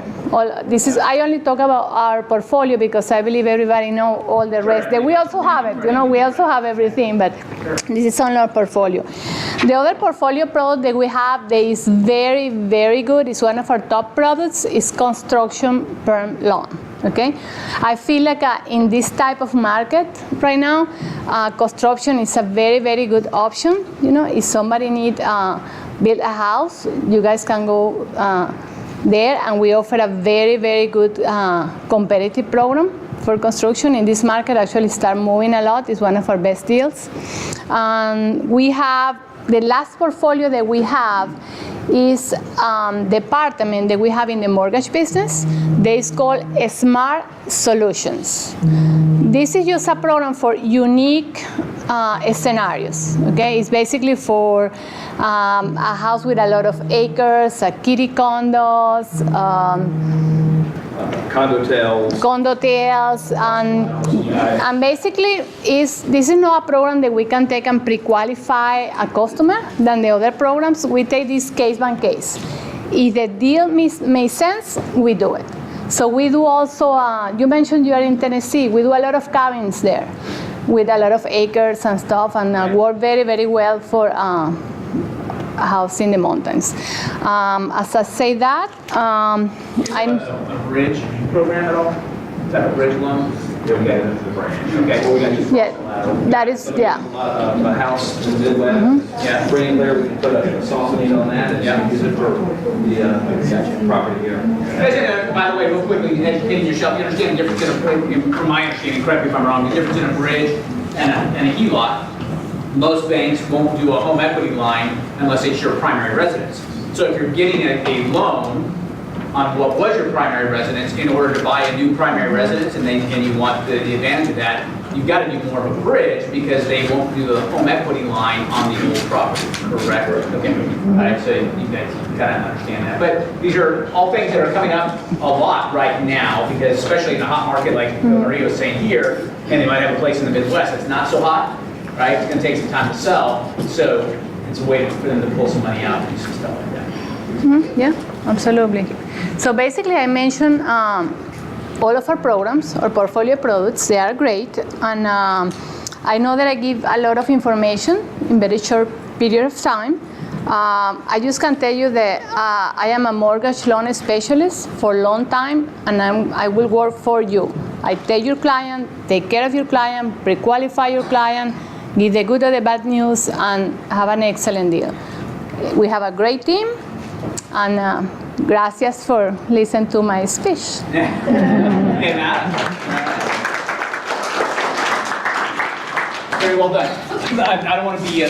This is, I only talk about our portfolio because I believe everybody know all the rest. That we also have it, you know, we also have everything, but this is on our portfolio. The other portfolio product that we have that is very, very good, is one of our top products, is construction perm loan. Okay, I feel like in this type of market right now, construction is a very, very good option. You know, if somebody need build a house, you guys can go there, and we offer a very, very good competitive program for construction in this market. Actually start moving a lot. It's one of our best deals. We have the last portfolio that we have is the department that we have in the mortgage business. They is called Smart Solutions. This is just a program for unique scenarios. Okay, it's basically for a house with a lot of acres, kitty condos, condos, and basically this is not a program that we can take and pre-qualify a customer. Than the other programs, we take this case by case. If the deal makes sense, we do it. So we do also, you mentioned you are in Tennessee, we do a lot of cabins there with a lot of acres and stuff, and work very, very well for a house in the mountains. As I say that, a bridge program at all? Is that a bridge loan? Yeah, we got it into the branch. Okay. Well, we got you. yeah, that is, yeah. A house in the Midwest. Yeah. Bring it there, we can put a softening on that and use it for the property here. By the way, real quickly, educating yourself, you understand the difference from my understanding, correct me if I'm wrong, the difference in a bridge and a HELOC. Most banks won't do a home equity line unless it's your primary residence. So if you're getting a loan on what was your primary residence in order to buy a new primary residence, and you want the advantage of that, you've got to do more of a bridge because they won't do the home equity line on the old property, correct? Okay. All right, so you guys kind of understand that. But these are all things that are coming up a lot right now, because especially in a hot market like Maria was saying here, and they might have a place in the Midwest that's not so hot, right? It's going to take some time to sell, so it's a way for them to pull some money out and do some stuff like that. Yeah, absolutely. So basically, I mentioned all of our programs, our portfolio products. They are great, and I know that I give a lot of information in very short period of time. I just can tell you that I am a mortgage loan specialist for a long time, and I will work for you. I take your client, take care of your client, pre-qualify your client, give the good or the bad news, and have an excellent deal. We have a great team, and gracias for listening to my speech. Very well done. I don't want to be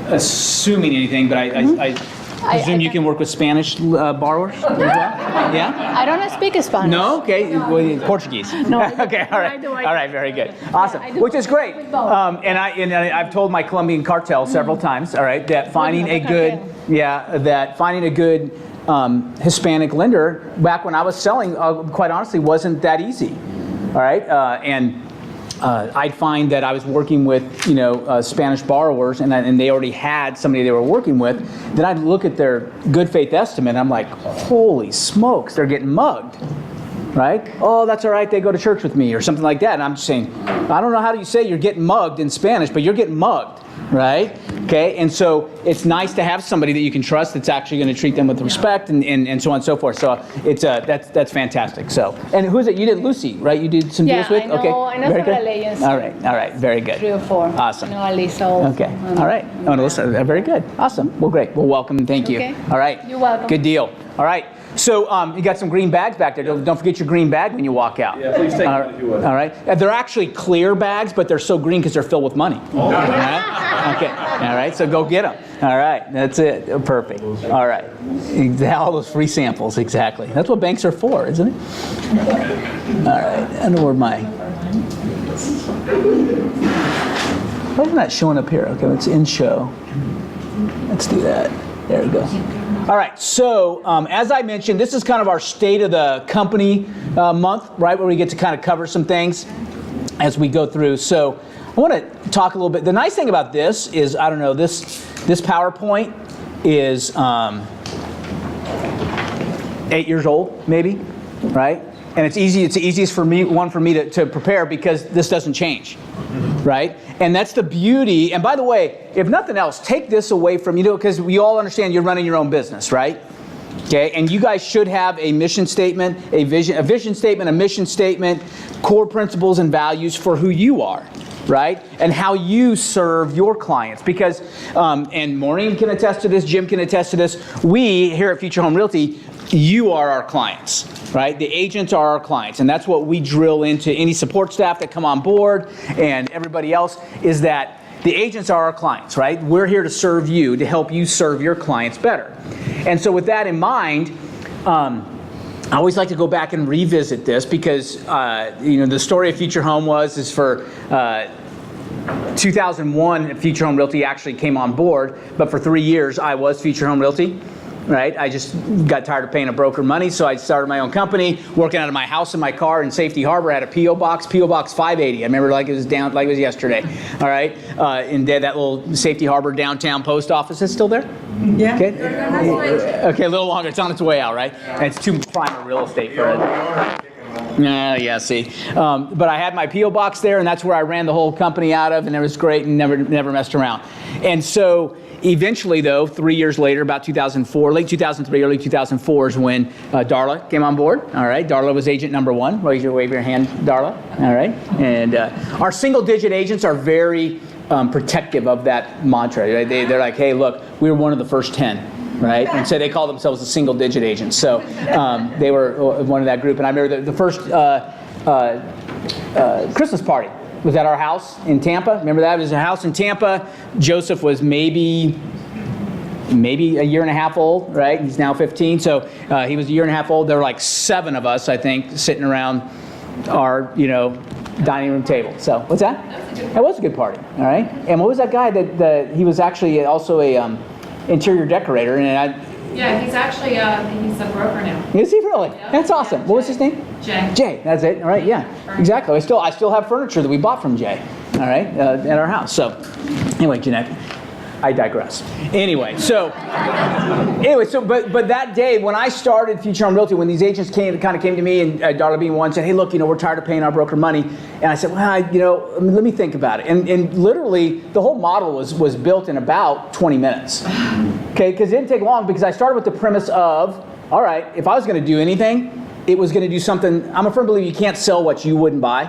assuming anything, but I presume you can work with Spanish borrowers as well? Yeah? I don't speak Spanish. No? Okay. Well, Portuguese. No. Okay. All right. All right. Very good. Awesome. Which is great. And I've told my Colombian cartel several times. All right. That finding a good Hispanic lender back when I was selling, quite honestly, wasn't that easy. All right. I'd find that I was working with, Spanish borrowers, and they already had somebody they were working with. Then I'd look at their good faith estimate, and I'm like, holy smokes, they're getting mugged, right? Oh, that's all right, they go to church with me, or something like that. And I'm just saying, I don't know how do you say you're getting mugged in Spanish, but you're getting mugged, right? Okay, and so it's nice to have somebody that you can trust that's actually going to treat them with respect and so on and so forth. So it's that's fantastic. So, and who's it? You did Lucy, right? You did some deals with? I know, okay. I know Very several good. agents. All right, very good. 3 or 4. Awesome. I know Alisa also. Okay, all right. Oh, no, listen, very good. Awesome. Well, great. Well, welcome and thank you. Okay. All right. You're welcome. Good deal. All right. So you got some green bags back there. Don't forget your green bag when you walk out. Yeah, please take one if you would. All right. They're actually clear bags, but they're so green because they're filled with money. All right? Okay. All right. So go get them. All right. That's it. Perfect. All right. All those free samples. Exactly. That's what banks are for, isn't it? All right. I know where my... Why is it not showing up here? Okay, it's in show. Let's do that. There we go. All right, so as I mentioned, this is kind of our state of the company month, right, where we get to kind of cover some things as we go through. So I want to talk a little bit. The nice thing about this is, I don't know, this PowerPoint is 8 years old, maybe, right? And it's easy. It's the easiest for me to prepare because this doesn't change, right? And that's the beauty. And by the way, if nothing else, take this away from because we all understand you're running your own business, right? Okay, and you guys should have a mission statement, a vision statement, a mission statement, core principles and values for who you are, right? And how you serve your clients. Because, and Maureen can attest to this, Jim can attest to this, we here at Future Home Realty, you are our clients, right? The agents are our clients, and that's what we drill into any support staff that come on board and everybody else, is that the agents are our clients, right? We're here to serve you, to help you serve your clients better. And so with that in mind, I always like to go back and revisit this because, the story of Future Home is for 2001, Future Home Realty actually came on board, but for 3 years I was Future Home Realty. Right, I just got tired of paying a broker money, so I started my own company, working out of my house in my car in Safety Harbor. I had a P.O. Box 580. I remember like it was yesterday. All right, in that little Safety Harbor downtown post office. Is it still there? Yeah. Okay. Okay, a little longer. It's on its way out, right? And it's too prime of real estate for it. Yeah, see. But I had my P.O. box there, and that's where I ran the whole company out of, and it was great and never messed around. And so eventually, though, 3 years later, about 2004, late 2003, early 2004 is when Darla came on board. All right, Darla was agent number 1. Wave your hand, Darla. All right. And our single-digit agents are very protective of that mantra. Right? They're like, hey, look, we were one of the first 10. Right, and so they call themselves a single-digit agent. So they were one of that group. And I remember the first Christmas party was at our house in Tampa. Remember that? It was a house in Tampa. Joseph was maybe a year and a half old, right? He's now 15, so he was a year and a half old. There were like 7 of us, I think, sitting around our, dining room table. So what's that? That was a good party. All right. And what was that guy that he was actually also a interior decorator, Yeah, he's actually he's a broker now. Is he really? Yep. That's awesome. Yeah, what was his name? Jay. Jay. That's it. All right. Yeah. Exactly. I still have furniture that we bought from Jay. All right. At our house. So, anyway, Jeanette. I digress. Anyway, so but that day when I started Future Home Realty, when these agents came to me, and Darla being one, said, hey, look, we're tired of paying our broker money. And I said, well, let me think about it. And literally, the whole model was built in about 20 minutes. Okay, because it didn't take long, because I started with the premise of, all right, if I was going to do anything, it was going to do something. I'm a firm believer you can't sell what you wouldn't buy.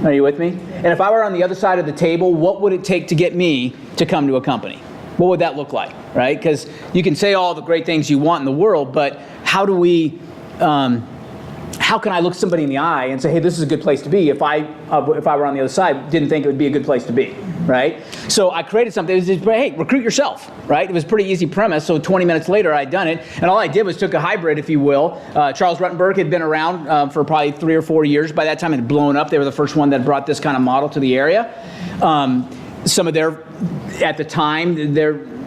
Are you with me? And if I were on the other side of the table, what would it take to get me to come to a company? What would that look like, right? Because you can say all the great things you want in the world, but how do we, how can I look somebody in the eye and say, hey, this is a good place to be, if I were on the other side, didn't think it would be a good place to be, right? So I created something. It was just, hey, recruit yourself, right? It was a pretty easy premise. So 20 minutes later, I'd done it. And all I did was took a hybrid, if you will. Charles Rutenberg had been around for probably 3 or 4 years. By that time, it had blown up. They were the first one that brought this kind of model to the area. Some of at the time,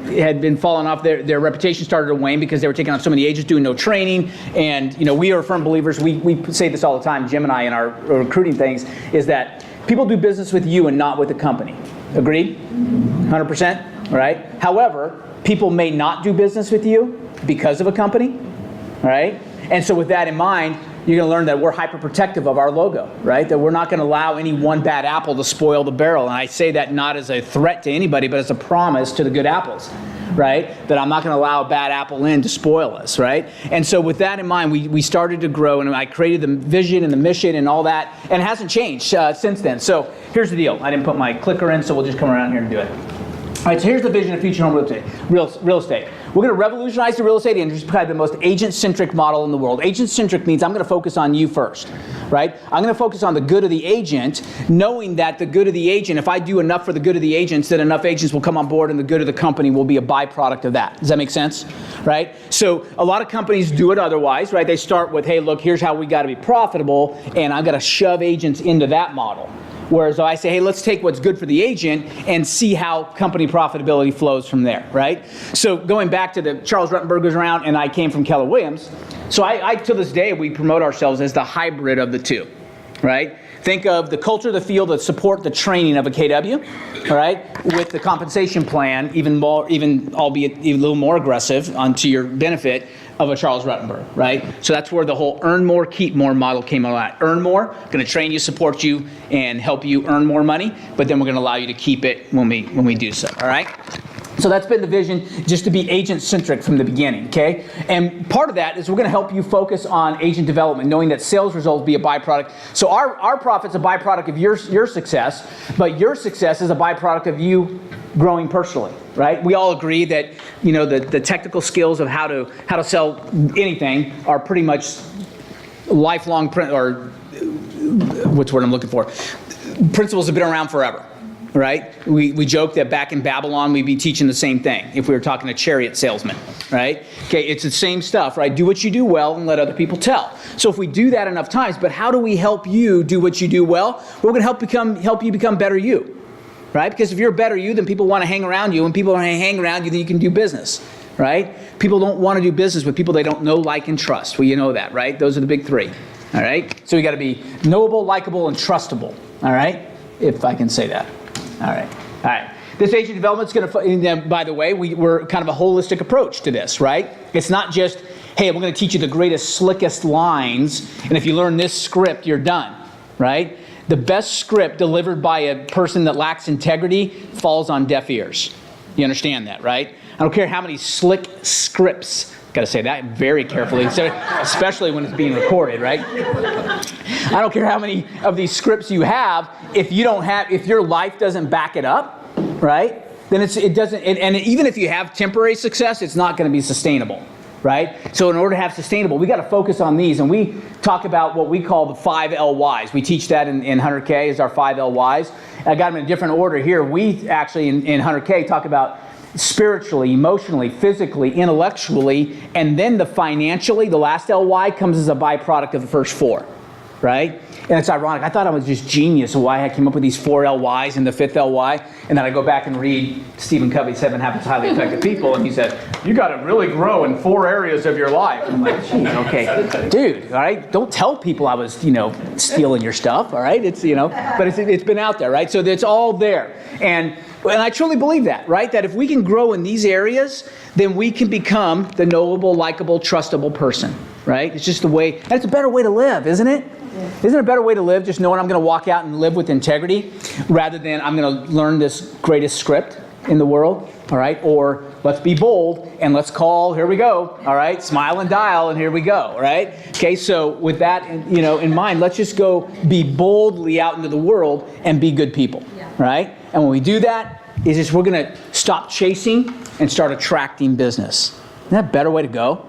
had been falling off. Their reputation started to wane because they were taking on so many agents, doing no training. And we are firm believers. We say this all the time, Jim and I, in our recruiting things, is that people do business with you and not with the company. Agreed? 100%? Right? However, people may not do business with you because of a company. Right? And so with that in mind, you're going to learn that we're hyper protective of our logo, right? That we're not going to allow any one bad apple to spoil the barrel. And I say that not as a threat to anybody, but as a promise to the good apples, right? That I'm not going to allow a bad apple in to spoil us, right? And so with that in mind, we started to grow, and I created the vision and the mission and all that, and it hasn't changed since then. So here's the deal. I didn't put my clicker in, so we'll just come around here and do it. All right, so here's the vision of Future Home Realty, real estate. We're going to revolutionize the real estate industry, probably the most agent-centric model in the world. Agent-centric means I'm going to focus on you first, right? I'm going to focus on the good of the agent, knowing that the good of the agent, if I do enough for the good of the agents, then enough agents will come on board and the good of the company will be a byproduct of that. Does that make sense? Right? So a lot of companies do it otherwise, right? They start with, hey, look, here's how we got to be profitable, and I've got to shove agents into that model. Whereas I say, hey, let's take what's good for the agent and see how company profitability flows from there, right? So going back to the Charles Rutenberg was around, and I came from Keller Williams. So I to this day, we promote ourselves as the hybrid of the two, right? Think of the culture, the field, the support, the training of a KW, all right, with the compensation plan, albeit even a little more aggressive to your benefit, of a Charles Rutenberg, right? So that's where the whole earn more, keep more model came out. Earn more, going to train you, support you, and help you earn more money, but then we're going to allow you to keep it when we do so, all right? So that's been the vision, just to be agent-centric from the beginning, okay? And part of that is we're going to help you focus on agent development, knowing that sales results be a byproduct. So our profit's a byproduct of your success, but your success is a byproduct of you growing personally, right? We all agree that the technical skills of how to sell anything are pretty much lifelong what's the word I'm looking for? Principles have been around forever. Right? We joke that back in Babylon, we'd be teaching the same thing if we were talking to chariot salesmen, right? Okay, it's the same stuff, right? Do what you do well and let other people tell. So if we do that enough times, but how do we help you do what you do well? We're going to help you become better you, right? Because if you're a better you, then people want to hang around you. When people want to hang around you, then you can do business, right? People don't want to do business with people they don't know, like, and trust. Well, you know that, right? Those are the big three, all right? So we got to be knowable, likable, and trustable, all right? If I can say that. All right. This agent development's going to, by the way, we're kind of a holistic approach to this, right? It's not just, hey, we're going to teach you the greatest, slickest lines, and if you learn this script, you're done, right? The best script delivered by a person that lacks integrity falls on deaf ears. You understand that, right? I don't care how many slick scripts. Got to say that very carefully, especially when it's being recorded, right? I don't care how many of these scripts you have, if your life doesn't back it up, right? Then it doesn't, and even if you have temporary success, it's not going to be sustainable, right? So in order to have sustainable, we got to focus on these, and we talk about what we call the 5 LYs. We teach that in 100K as our 5 LYs. I got them in a different order here. We actually in 100K talk about spiritually, emotionally, physically, intellectually, and then the financially, the last LY comes as a byproduct of the first 4, right? And it's ironic. I thought I was just genius of why I came up with these 4 LYs and the 5th LY, and then I go back and read Stephen Covey's 7 Habits of Highly Effective People, and he said, you got to really grow in 4 areas of your life. I'm like, geez, okay, dude, all right, don't tell people I was, stealing your stuff, all right? It's, but it's been out there, right? So it's all there. And And I truly believe that, right? That if we can grow in these areas, then we can become the knowable, likable, trustable person, right? It's just the way, and it's a better way to live, isn't it? Isn't it a better way to live just knowing I'm going to walk out and live with integrity rather than I'm going to learn this greatest script in the world, all right? Or let's be bold and let's call, here we go, all right? Smile and dial and here we go, all right? Okay, so with that in mind, let's just go be boldly out into the world and be good people, right? And when we do that, we're going to stop chasing and start attracting business. Isn't that a better way to go,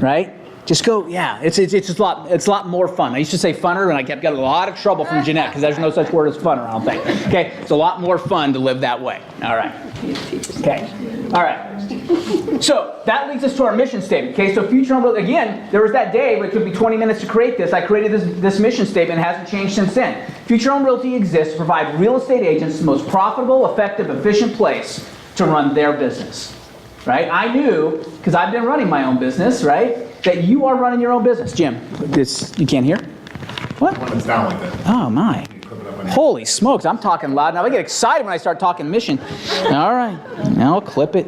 right? Just go, yeah, it's a lot more fun. I used to say funner, and I got a lot of trouble from Jeanette because there's no such word as funner, I don't think. Okay, it's a lot more fun to live that way. All right. Okay. All right. So that leads us to our mission statement. Okay, so Future Home Realty, again, there was that day, but it took me 20 minutes to create this. I created this mission statement. It hasn't changed since then. Future Home Realty exists to provide real estate agents the most profitable, effective, efficient place to run their business. Right? I knew, because I've been running my own business, right, that you are running your own business. Jim, you can't hear? What? It's down like that. Oh, my. Holy smokes, I'm talking loud now. I get excited when I start talking mission. All right. Now I'll clip it.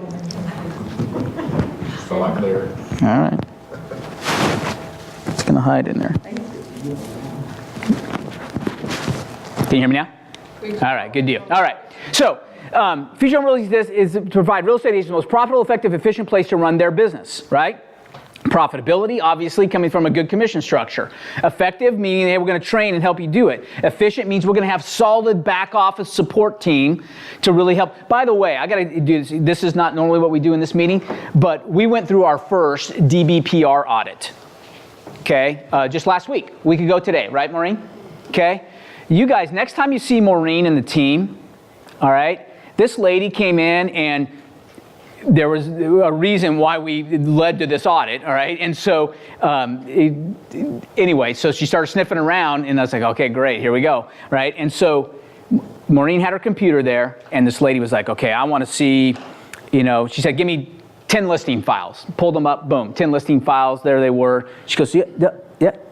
It's a lot clearer. All right. It's going to hide in there. Can you hear me now? All right, good deal. All right. So, Future Home Realty is to provide real estate agents the most profitable, effective, efficient place to run their business, right? Profitability, obviously, coming from a good commission structure. Effective, meaning hey, we're going to train and help you do it. Efficient means we're going to have solid back office support team to really help. By the way, I got to do this. This is not normally what we do in this meeting, but we went through our first DBPR audit. Okay, just last week ago today, right, Maureen? Okay, you guys, next time you see Maureen and the team, all right, this lady came in and there was a reason why we led to this audit, all right? And so, anyway, so she started sniffing around, and I was like, okay, great, here we go, right? And so, Maureen had her computer there, and this lady was like, okay, I want to see, she said, give me 10 listing files. Pulled them up, boom, 10 listing files, there they were. She goes, yeah. Yep.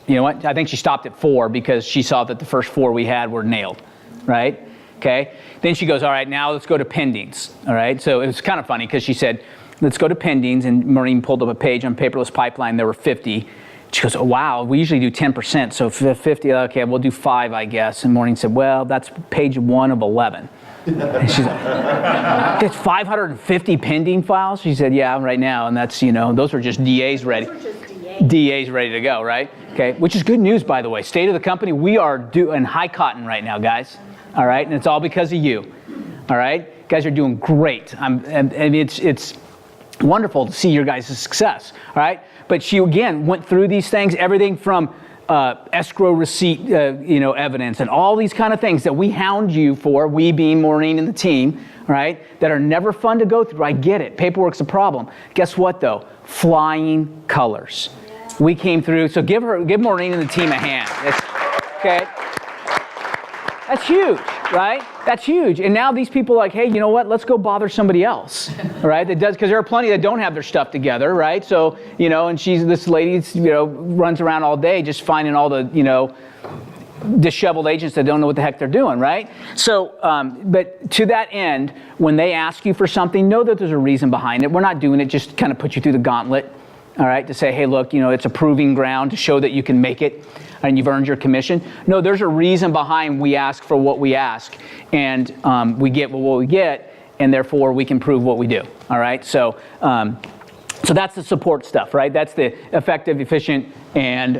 You know what? I think she stopped at 4 because she saw that the first 4 we had were nailed, right? Okay. Then she goes, all right, now let's go to pendings. All right. So it was kind of funny because she said, let's go to pendings. And Maureen pulled up a page on Paperless Pipeline. There were 50. She goes, oh, wow, we usually do 10%. So 50, okay, we'll do 5, I guess. And Maureen said, well, that's page 1 of 11. And she's like, it's 550 pending files? She said, yeah, right now. And that's, those are just DAs ready. DAs ready to go, right? Okay. Which is good news, by the way. State of the company, we are doing high cotton right now, guys. All right, and it's all because of you. All right, you guys are doing great. And it's wonderful to see your guys' success. All right, but she again went through these things, everything from escrow receipt, evidence, and all these kind of things that we hound you for. We being Maureen and the team, all right, that are never fun to go through. I get it. Paperwork's a problem. Guess what though? Flying colors. We came through. So give Maureen and the team a hand. Okay. That's huge, right? That's huge. And now these people are like, hey, you know what? Let's go bother somebody else, right? That does, because there are plenty that don't have their stuff together, right? So, and this lady, runs around all day just finding all the, disheveled agents that don't know what the heck they're doing, right? So, but to that end, when they ask you for something, know that there's a reason behind it. We're not doing it just to kind of put you through the gauntlet, all right? To say, hey, look, it's a proving ground to show that you can make it and you've earned your commission. No, there's a reason behind we ask for what we ask, and we get what we get, and therefore we can prove what we do. All right, so that's the support stuff, right? That's the effective, efficient, and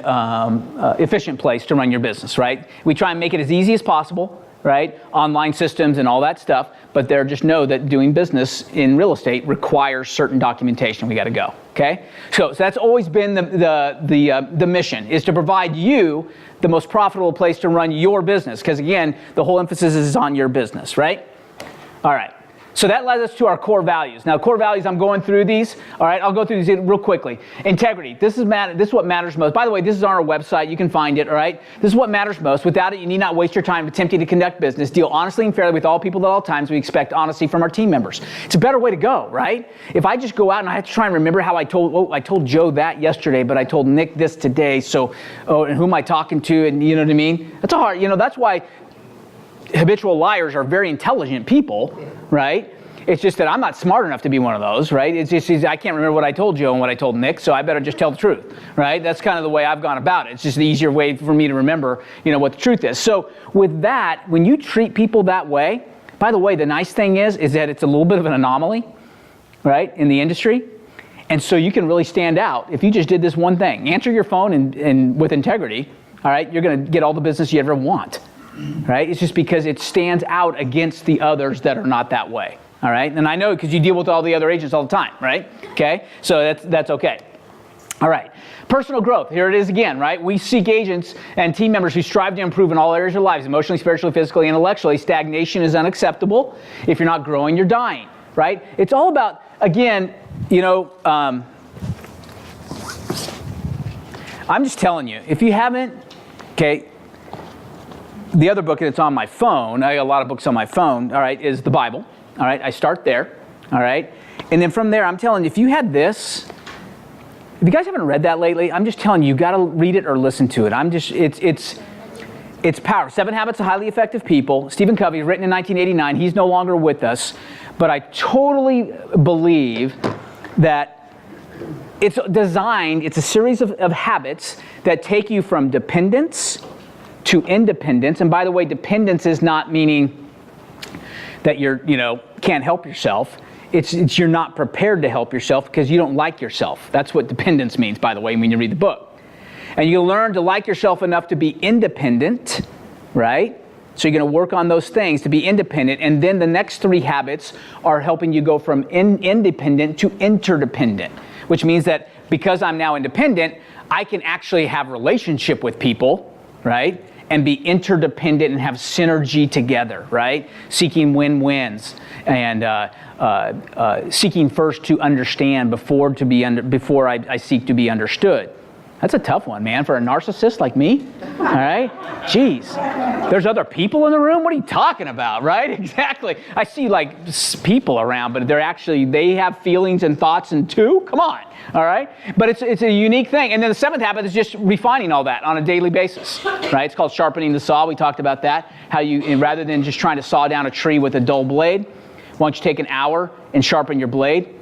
efficient place to run your business, right? We try and make it as easy as possible, right? Online systems and all that stuff, but just know that doing business in real estate requires certain documentation. We got to go. Okay, so that's always been the mission, is to provide you the most profitable place to run your business, because again, the whole emphasis is on your business, right? All right. So that led us to our core values. Now, core values, I'm going through these. All right, I'll go through these real quickly. Integrity. This is what matters most. By the way, this is on our website. You can find it. All right. This is what matters most. Without it, you need not waste your time attempting to conduct business. Deal honestly and fairly with all people at all times. We expect honesty from our team members. It's a better way to go, right? If I just go out and I have to try and remember how I told Joe that yesterday, but I told Nick this today. So, and who am I talking to? And you know what I mean? That's hard. That's why. habitual liars are very intelligent people, right? It's just that I'm not smart enough to be one of those, right? It's just I can't remember what I told Joe and what I told Nick, so I better just tell the truth, right? That's kind of the way I've gone about it. It's just the easier way for me to remember, what the truth is. So with that, when you treat people that way, by the way, the nice thing is that it's a little bit of an anomaly, right, in the industry. And so you can really stand out if you just did this one thing. Answer your phone and with integrity, all right, you're going to get all the business you ever want, right? It's just because it stands out against the others that are not that way. All right, and I know because you deal with all the other agents all the time, right? Okay, so that's okay. All right, personal growth. Here it is again, right? We seek agents and team members who strive to improve in all areas of their lives, emotionally, spiritually, physically, intellectually. Stagnation is unacceptable. If you're not growing, you're dying, right? It's all about, again, I'm just telling you, if you haven't, okay, the other book that's on my phone, I got a lot of books on my phone, all right, is the Bible. All right, I start there, all right? And then from there, I'm telling you, if you had this, if you guys haven't read that lately, I'm just telling you, you got to read it or listen to it. It's power. 7 Habits of Highly Effective People. Stephen Covey, written in 1989. He's no longer with us. But I totally believe that it's a series of habits that take you from dependence to independence. And by the way, dependence is not meaning that can't help yourself. It's you're not prepared to help yourself because you don't like yourself. That's what dependence means, by the way, when you read the book. And you learn to like yourself enough to be independent, right? So you're going to work on those things to be independent. And then the next 3 habits are helping you go from independent to interdependent, which means that because I'm now independent, I can actually have relationship with people, right? And be interdependent and have synergy together, right? Seeking win-wins and seeking first to understand before I seek to be understood. That's a tough one, man, for a narcissist like me. All right? Jeez. There's other people in the room? What are you talking about, right? Exactly. I see people around, but they have feelings and thoughts and too? Come on. All right? But it's a unique thing. And then the 7th habit is just refining all that on a daily basis, right? It's called sharpening the saw. We talked about that. Rather than just trying to saw down a tree with a dull blade, why don't you take an hour and sharpen your blade?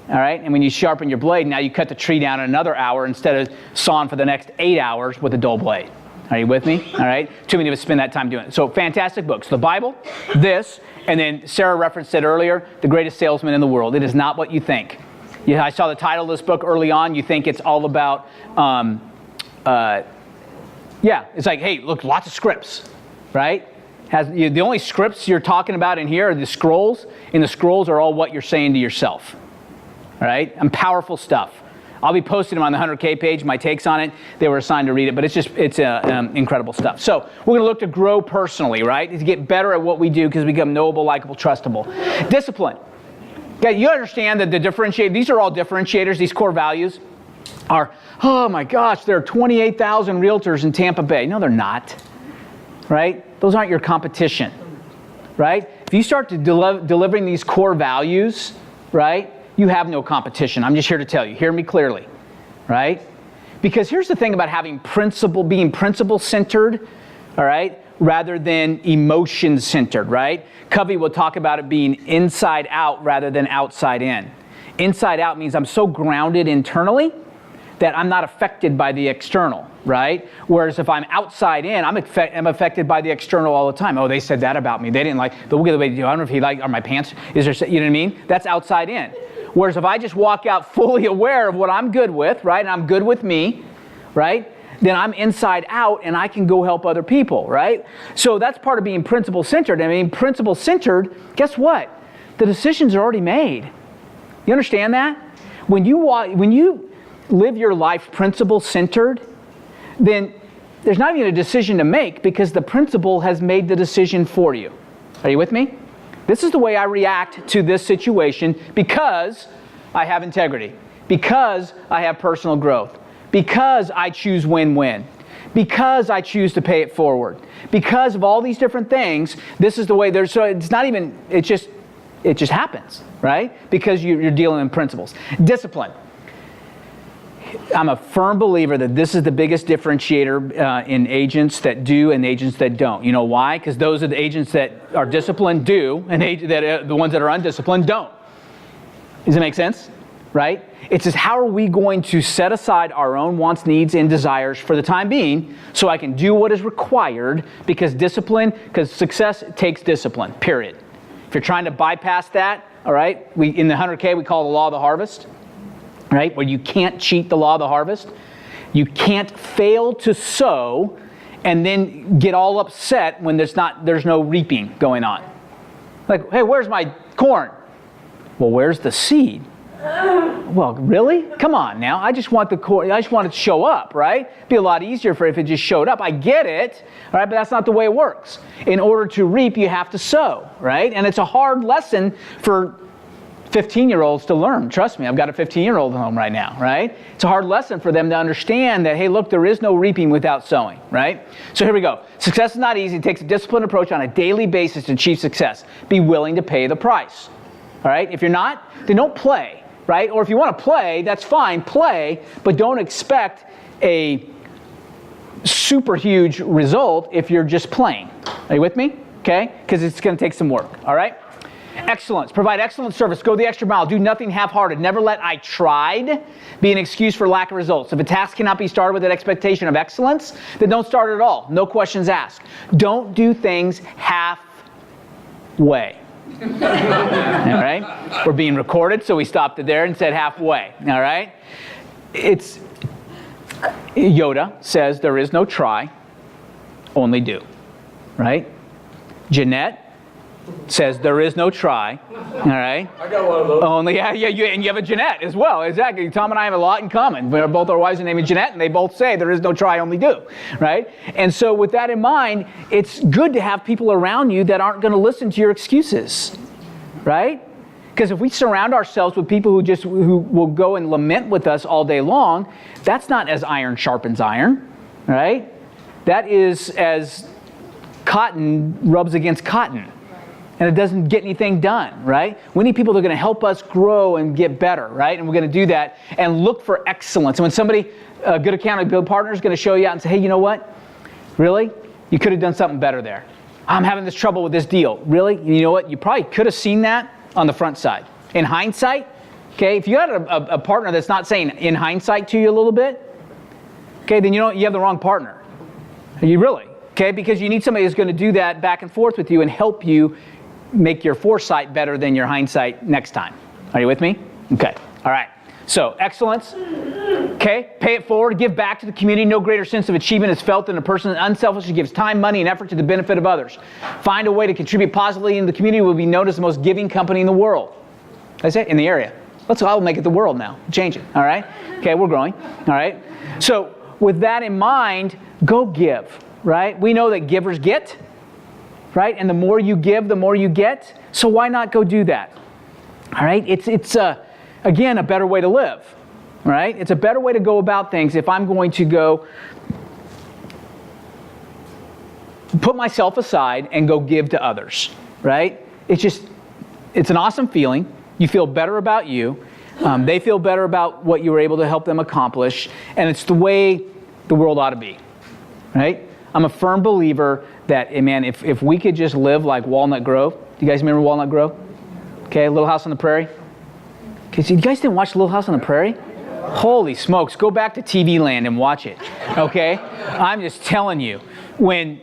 All right, and when you sharpen your blade, now you cut the tree down in another hour instead of sawing for the next 8 hours with a dull blade. Are you with me? All right, too many of us spend that time doing it. So fantastic books, the Bible, this, and then Sarah referenced it earlier, The Greatest Salesman in the World. It is not what you think. I saw the title of this book early on. You think it's all about, it's like, hey, look, lots of scripts, right? The only scripts you're talking about in here are the scrolls, and the scrolls are all what you're saying to yourself. All right, and powerful stuff. I'll be posting them on the 100K page, my takes on it. They were assigned to read it, but it's incredible stuff. So we're going to look to grow personally, right? To get better at what we do because we become knowable, likable, trustable. Discipline. Okay, you understand that these are all differentiators, these core values are, oh my gosh, there are 28,000 realtors in Tampa Bay. No, they're not, right? Those aren't your competition, right? If you start to delivering these core values, right? You have no competition. I'm just here to tell you. Hear me clearly, right? Because here's the thing about being principle-centered, all right, rather than emotion-centered, right? Covey will talk about it being inside out rather than outside in. Inside out means I'm so grounded internally that I'm not affected by the external, right? Whereas if I'm outside in, I'm affected by the external all the time. Oh, they said that about me. They didn't like the way they do. I don't know if he liked, are my pants, you know what I mean? That's outside in. Whereas if I just walk out fully aware of what I'm good with, right, and I'm good with me, right, then I'm inside out and I can go help other people, right? So that's part of being principle-centered. I mean, principle-centered, guess what? The decisions are already made. You understand that? When you live your life principle-centered, then there's not even a decision to make because the principle has made the decision for you. Are you with me? This is the way I react to this situation because I have integrity, because I have personal growth, because I choose win-win, because I choose to pay it forward, because of all these different things. This is the way so it's not even, it just happens, right? Because you're dealing in principles. Discipline. I'm a firm believer that this is the biggest differentiator in agents that do and agents that don't. You know why? Because those are the agents that are disciplined do, and the ones that are undisciplined don't. Does it make sense? Right? It's just how are we going to set aside our own wants, needs, and desires for the time being so I can do what is required, because success takes discipline, period. If you're trying to bypass that, all right, in the 100K we call the law of the harvest, right, where you can't cheat the law of the harvest. You can't fail to sow and then get all upset when there's no reaping going on. Like, hey, where's my corn? Well, where's the seed? Well, really? Come on now. I just want the corn. I just want it to show up, right? It'd be a lot easier if it just showed up. I get it, all right, but that's not the way it works. In order to reap, you have to sow, right? And it's a hard lesson for 15-year-olds to learn. Trust me, I've got a 15-year-old at home right now, right? It's a hard lesson for them to understand that, hey, look, there is no reaping without sowing, right? So here we go. Success is not easy. It takes a disciplined approach on a daily basis to achieve success. Be willing to pay the price, all right? If you're not, then don't play. Right? Or if you want to play, that's fine, play, but don't expect a super huge result if you're just playing. Are you with me? Okay? Because it's going to take some work. All right? Excellence. Provide excellent service. Go the extra mile. Do nothing half-hearted. Never let "I tried" be an excuse for lack of results. If a task cannot be started with an expectation of excellence, then don't start at all. No questions asked. Don't do things halfway. All right? We're being recorded, so we stopped it there and said halfway. All right? Yoda says there is no try, only do. Right? Jeanette says there is no try. All right? I got one of those. Only, and you have a Jeanette as well. Exactly. Tom and I have a lot in common. Both our wives are named Jeanette, and they both say there is no try, only do. Right? And so with that in mind, it's good to have people around you that aren't going to listen to your excuses. Right? Because if we surround ourselves with people who will go and lament with us all day long, that's not as iron sharpens iron. Right? That is as cotton rubs against cotton. And it doesn't get anything done, right? We need people that are going to help us grow and get better, right? And we're going to do that and look for excellence. And when somebody, a good accountability partner, is going to show you out and say, hey, you know what? Really? You could have done something better there. I'm having this trouble with this deal. Really? You know what? You probably could have seen that on the front side. In hindsight, okay, if you got a partner that's not saying in hindsight to you a little bit, okay, then you have the wrong partner. You really, okay? Because you need somebody who's going to do that back and forth with you and help you make your foresight better than your hindsight next time. Are you with me? Okay. All right. So, excellence. Okay. Pay it forward. Give back to the community. No greater sense of achievement is felt than a person that unselfishly gives time, money, and effort to the benefit of others. Find a way to contribute positively in the community. Will be known as the most giving company in the world. That's it, in the area. I'll make it the world now. Change it. All right. Okay. We're growing. All right. So, with that in mind, go give. Right. We know that givers get. Right? And the more you give, the more you get. So why not go do that? All right? It's again, a better way to live. Right? It's a better way to go about things if I'm going to go put myself aside and go give to others. Right? It's an awesome feeling. You feel better about you. They feel better about what you were able to help them accomplish. And it's the way the world ought to be. Right? I'm a firm believer that, man, if we could just live like Walnut Grove. Do you guys remember Walnut Grove? Okay, Little House on the Prairie. Okay, so you guys didn't watch Little House on the Prairie? Holy smokes, go back to TV Land and watch it. Okay? I'm just telling you, when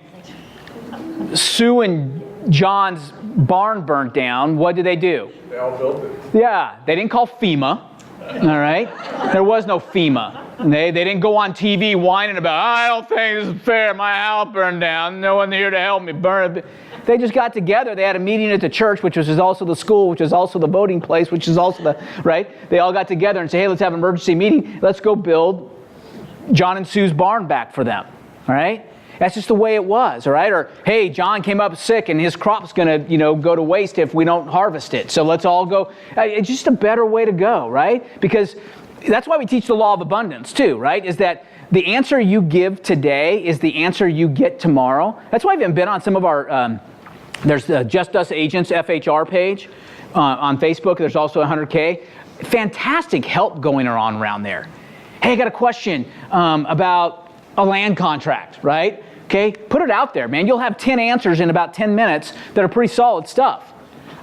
Sue and John's barn burnt down, what did they do? They all built it. Yeah, they didn't call FEMA. All right? There was no FEMA. They didn't go on TV whining about, I don't think this is fair, my house burned down, no one here to help me burn it. They just got together, they had a meeting at the church, which was also the school, which is also the voting place, which is also right? They all got together and said, hey, let's have an emergency meeting, let's go build John and Sue's barn back for them, all right? That's just the way it was, all right? Or, hey, John came up sick and his crop's going to, go to waste if we don't harvest it. So let's all go. It's just a better way to go, right? Because that's why we teach the law of abundance too, right? Is that the answer you give today is the answer you get tomorrow. That's why I've even been on some of our, there's the Just Us Agents FHR page on Facebook. There's also 100K. Fantastic help going on around there. Hey, I got a question about a land contract, right? Okay, put it out there, man. You'll have 10 answers in about 10 minutes that are pretty solid stuff,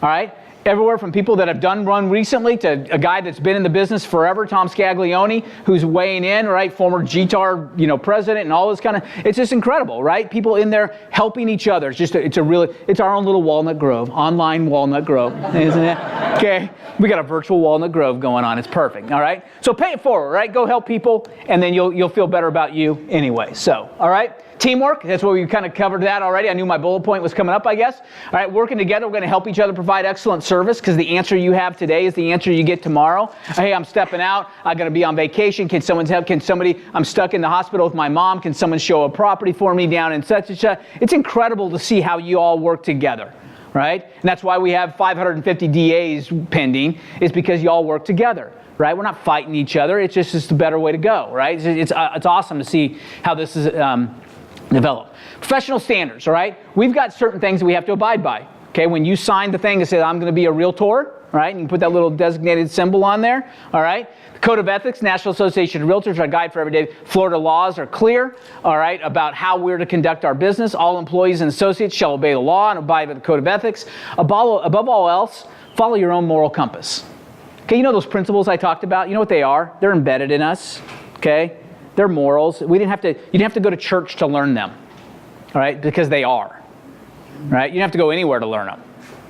all right? Everywhere from people that have done one recently to a guy that's been in the business forever, Tom Scaglione, who's weighing in, right? Former GTAR, president and all this kind of, it's just incredible, right? People in there helping each other. It's our own little Walnut Grove, online Walnut Grove, isn't it? Okay, we got a virtual Walnut Grove going on. It's perfect, all right? So pay it forward, right? Go help people, and then you'll feel better about you anyway. So, all right? Teamwork, that's what we kind of covered that already. I knew my bullet point was coming up, I guess. All right, working together, we're going to help each other provide excellent service because the answer you have today is the answer you get tomorrow. Hey, I'm stepping out. I'm going to be on vacation. Can someone help? I'm stuck in the hospital with my mom. Can someone show a property for me down in such and such? It's incredible to see how you all work together, right? And that's why we have 550 DAs pending, is because you all work together. Right? We're not fighting each other. It's just a better way to go, right? It's awesome to see how this is develop. Professional standards, all right? We've got certain things that we have to abide by, okay? When you sign the thing that says, I'm going to be a realtor, right? And you put that little designated symbol on there, all right? The Code of Ethics, National Association of Realtors, our guide for every day. Florida laws are clear, all right, about how we're to conduct our business. All employees and associates shall obey the law and abide by the Code of Ethics. Above all else, follow your own moral compass. Okay, you know those principles I talked about? You know what they are? They're embedded in us, okay? They're morals. You didn't have to go to church to learn them, all right? Because they are, right? You don't have to go anywhere to learn them.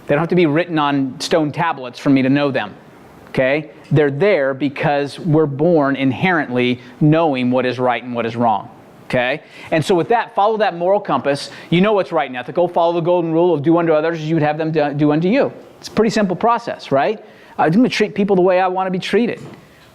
They don't have to be written on stone tablets for me to know them, okay? They're there because we're born inherently knowing what is right and what is wrong, okay? And so with that, follow that moral compass. You know what's right and ethical. Follow the golden rule of do unto others as you would have them do unto you. It's a pretty simple process, right? I'm going to treat people the way I want to be treated.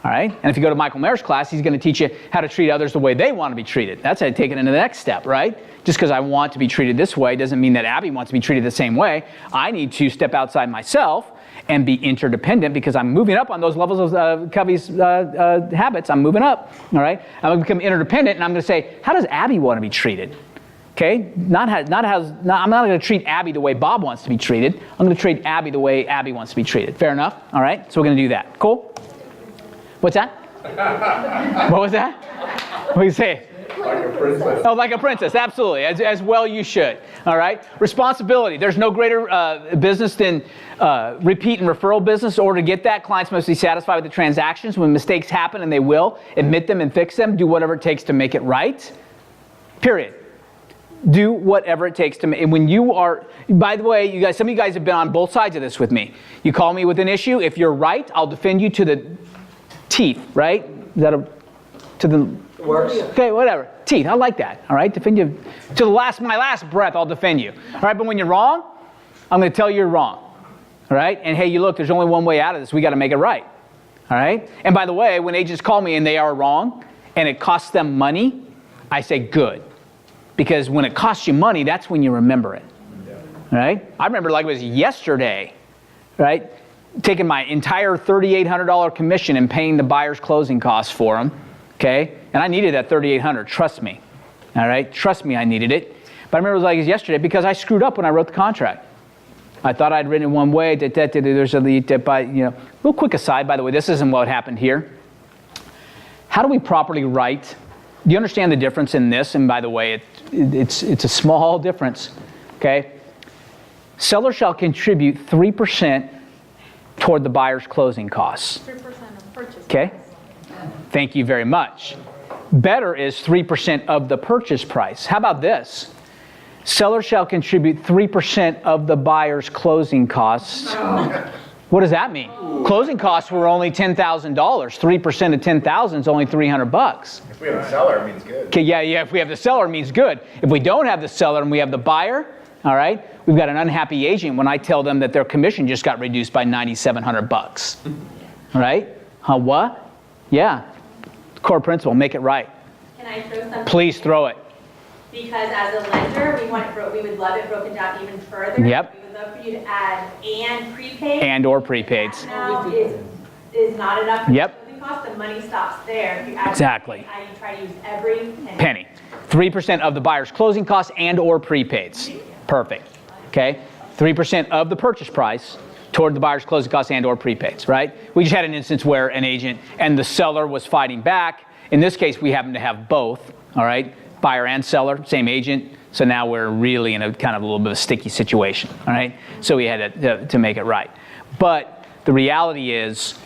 All right? And if you go to Michael Mayer's class, he's going to teach you how to treat others the way they want to be treated. That's how you take it into the next step, right? Just because I want to be treated this way doesn't mean that Abby wants to be treated the same way. I need to step outside myself and be interdependent because I'm moving up on those levels of Covey's habits. I'm moving up, all right? I'm going to become interdependent, and I'm going to say, how does Abby want to be treated? Okay? I'm not going to treat Abby the way Bob wants to be treated. I'm going to treat Abby the way Abby wants to be treated. Fair enough? All right? So we're going to do that. Cool? What's that? What was that? What did you say? Like a princess. Oh, like a princess, absolutely. As well you should. All right? Responsibility. There's no greater business than repeat and referral business. In order to get that, clients must be satisfied with the transactions. When mistakes happen, and they will, admit them and fix them. Do whatever it takes to make it right. Period. Do whatever it takes to make. And when you are, by the way, you guys, some of you guys have been on both sides of this with me. You call me with an issue. If you're right, I'll defend you to the teeth, right? Is that to the works? Okay, whatever. Teeth. I like that. All right, defend you to my last breath. I'll defend you. All right, but when you're wrong, I'm going to tell you you're wrong. All right, and hey, you look. There's only one way out of this. We got to make it right. All right. And by the way, when agents call me and they are wrong, and it costs them money, I say good, because when it costs you money, that's when you remember it. All right. I remember like it was yesterday. Right. Taking my entire $3,800 commission and paying the buyer's closing costs for them, okay? And I needed that $3,800, trust me, all right? Trust me, I needed it. But I remember it was like it was yesterday because I screwed up when I wrote the contract. I thought I'd written it one way, there's a real quick aside, by the way, this isn't what happened here. How do we properly write? Do you understand the difference in this? And by the way, it's a small difference, okay? Seller shall contribute 3% toward the buyer's closing costs. 3% of purchase. Okay? Thank you very much. Better is 3% of the purchase price. How about this? Seller shall contribute 3% of the buyer's closing costs. What does that mean? Closing costs were only $10,000. 3% of $10,000 is only $300. If we have a seller, it means good. Okay, yeah, if we have the seller, it means good. If we don't have the seller and we have the buyer, all right, we've got an unhappy agent when I tell them that their commission just got reduced by $9,700. Right? What? Yeah. Core principle, make it right. Can I throw something? Please throw it. Because as a lender, we would love it broken down even further. Yep. We would love for you to add and prepaid. And or prepaids. Now is not enough for Yep. the closing cost. The money stops there. If you add Exactly. prepaid, you try to use every Penny. 3% of the buyer's closing costs and or prepaids. Perfect. Okay? 3% of the purchase price toward the buyer's closing costs and or prepaids, right? We just had an instance where an agent and the seller was fighting back In this case, we happen to have both, all right? Buyer and seller, same agent. So now we're really in a kind of a little bit of a sticky situation, all right? So we had to make it right. But the reality is,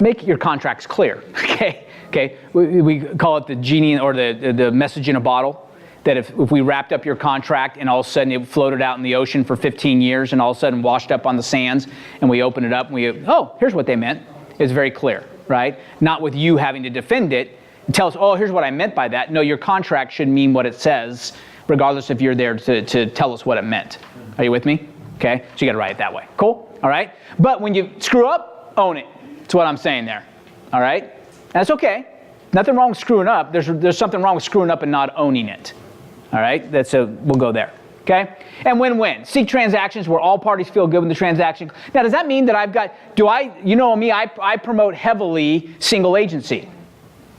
make your contracts clear, okay? Okay, we call it the genie or the message in a bottle, that if we wrapped up your contract and all of a sudden it floated out in the ocean for 15 years and all of a sudden washed up on the sands and we open it up and oh, here's what they meant, it's very clear, right? Not with you having to defend it and tell us, oh, here's what I meant by that. No, your contract should mean what it says, regardless if you're there to tell us what it meant. Are you with me? Okay, so you gotta write it that way. Cool, all right? But when you screw up, own it. That's what I'm saying there, all right? That's okay. Nothing wrong with screwing up. There's something wrong with screwing up and not owning it. All right? We'll go there. Okay? And win-win. Seek transactions where all parties feel good with the transaction. Now, does that mean that you know me, I promote heavily single agency,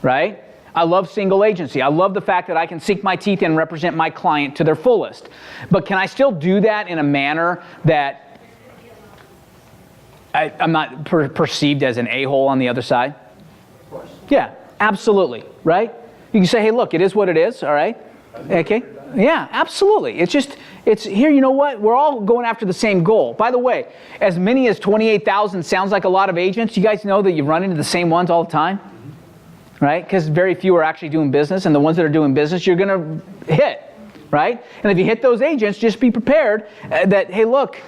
right? I love single agency. I love the fact that I can sink my teeth in and represent my client to their fullest. But can I still do that in a manner that I'm not perceived as an a-hole on the other side? Of course. Yeah, absolutely, right? You can say, hey, look, it is what it is, all right? Okay? Yeah, absolutely. It's here, you know what? We're all going after the same goal. By the way, as many as 28,000 sounds like a lot of agents. You guys know that you run into the same ones all the time, right? Because very few are actually doing business, and the ones that are doing business, you're going to hit, right? And if you hit those agents, just be prepared that, hey, look,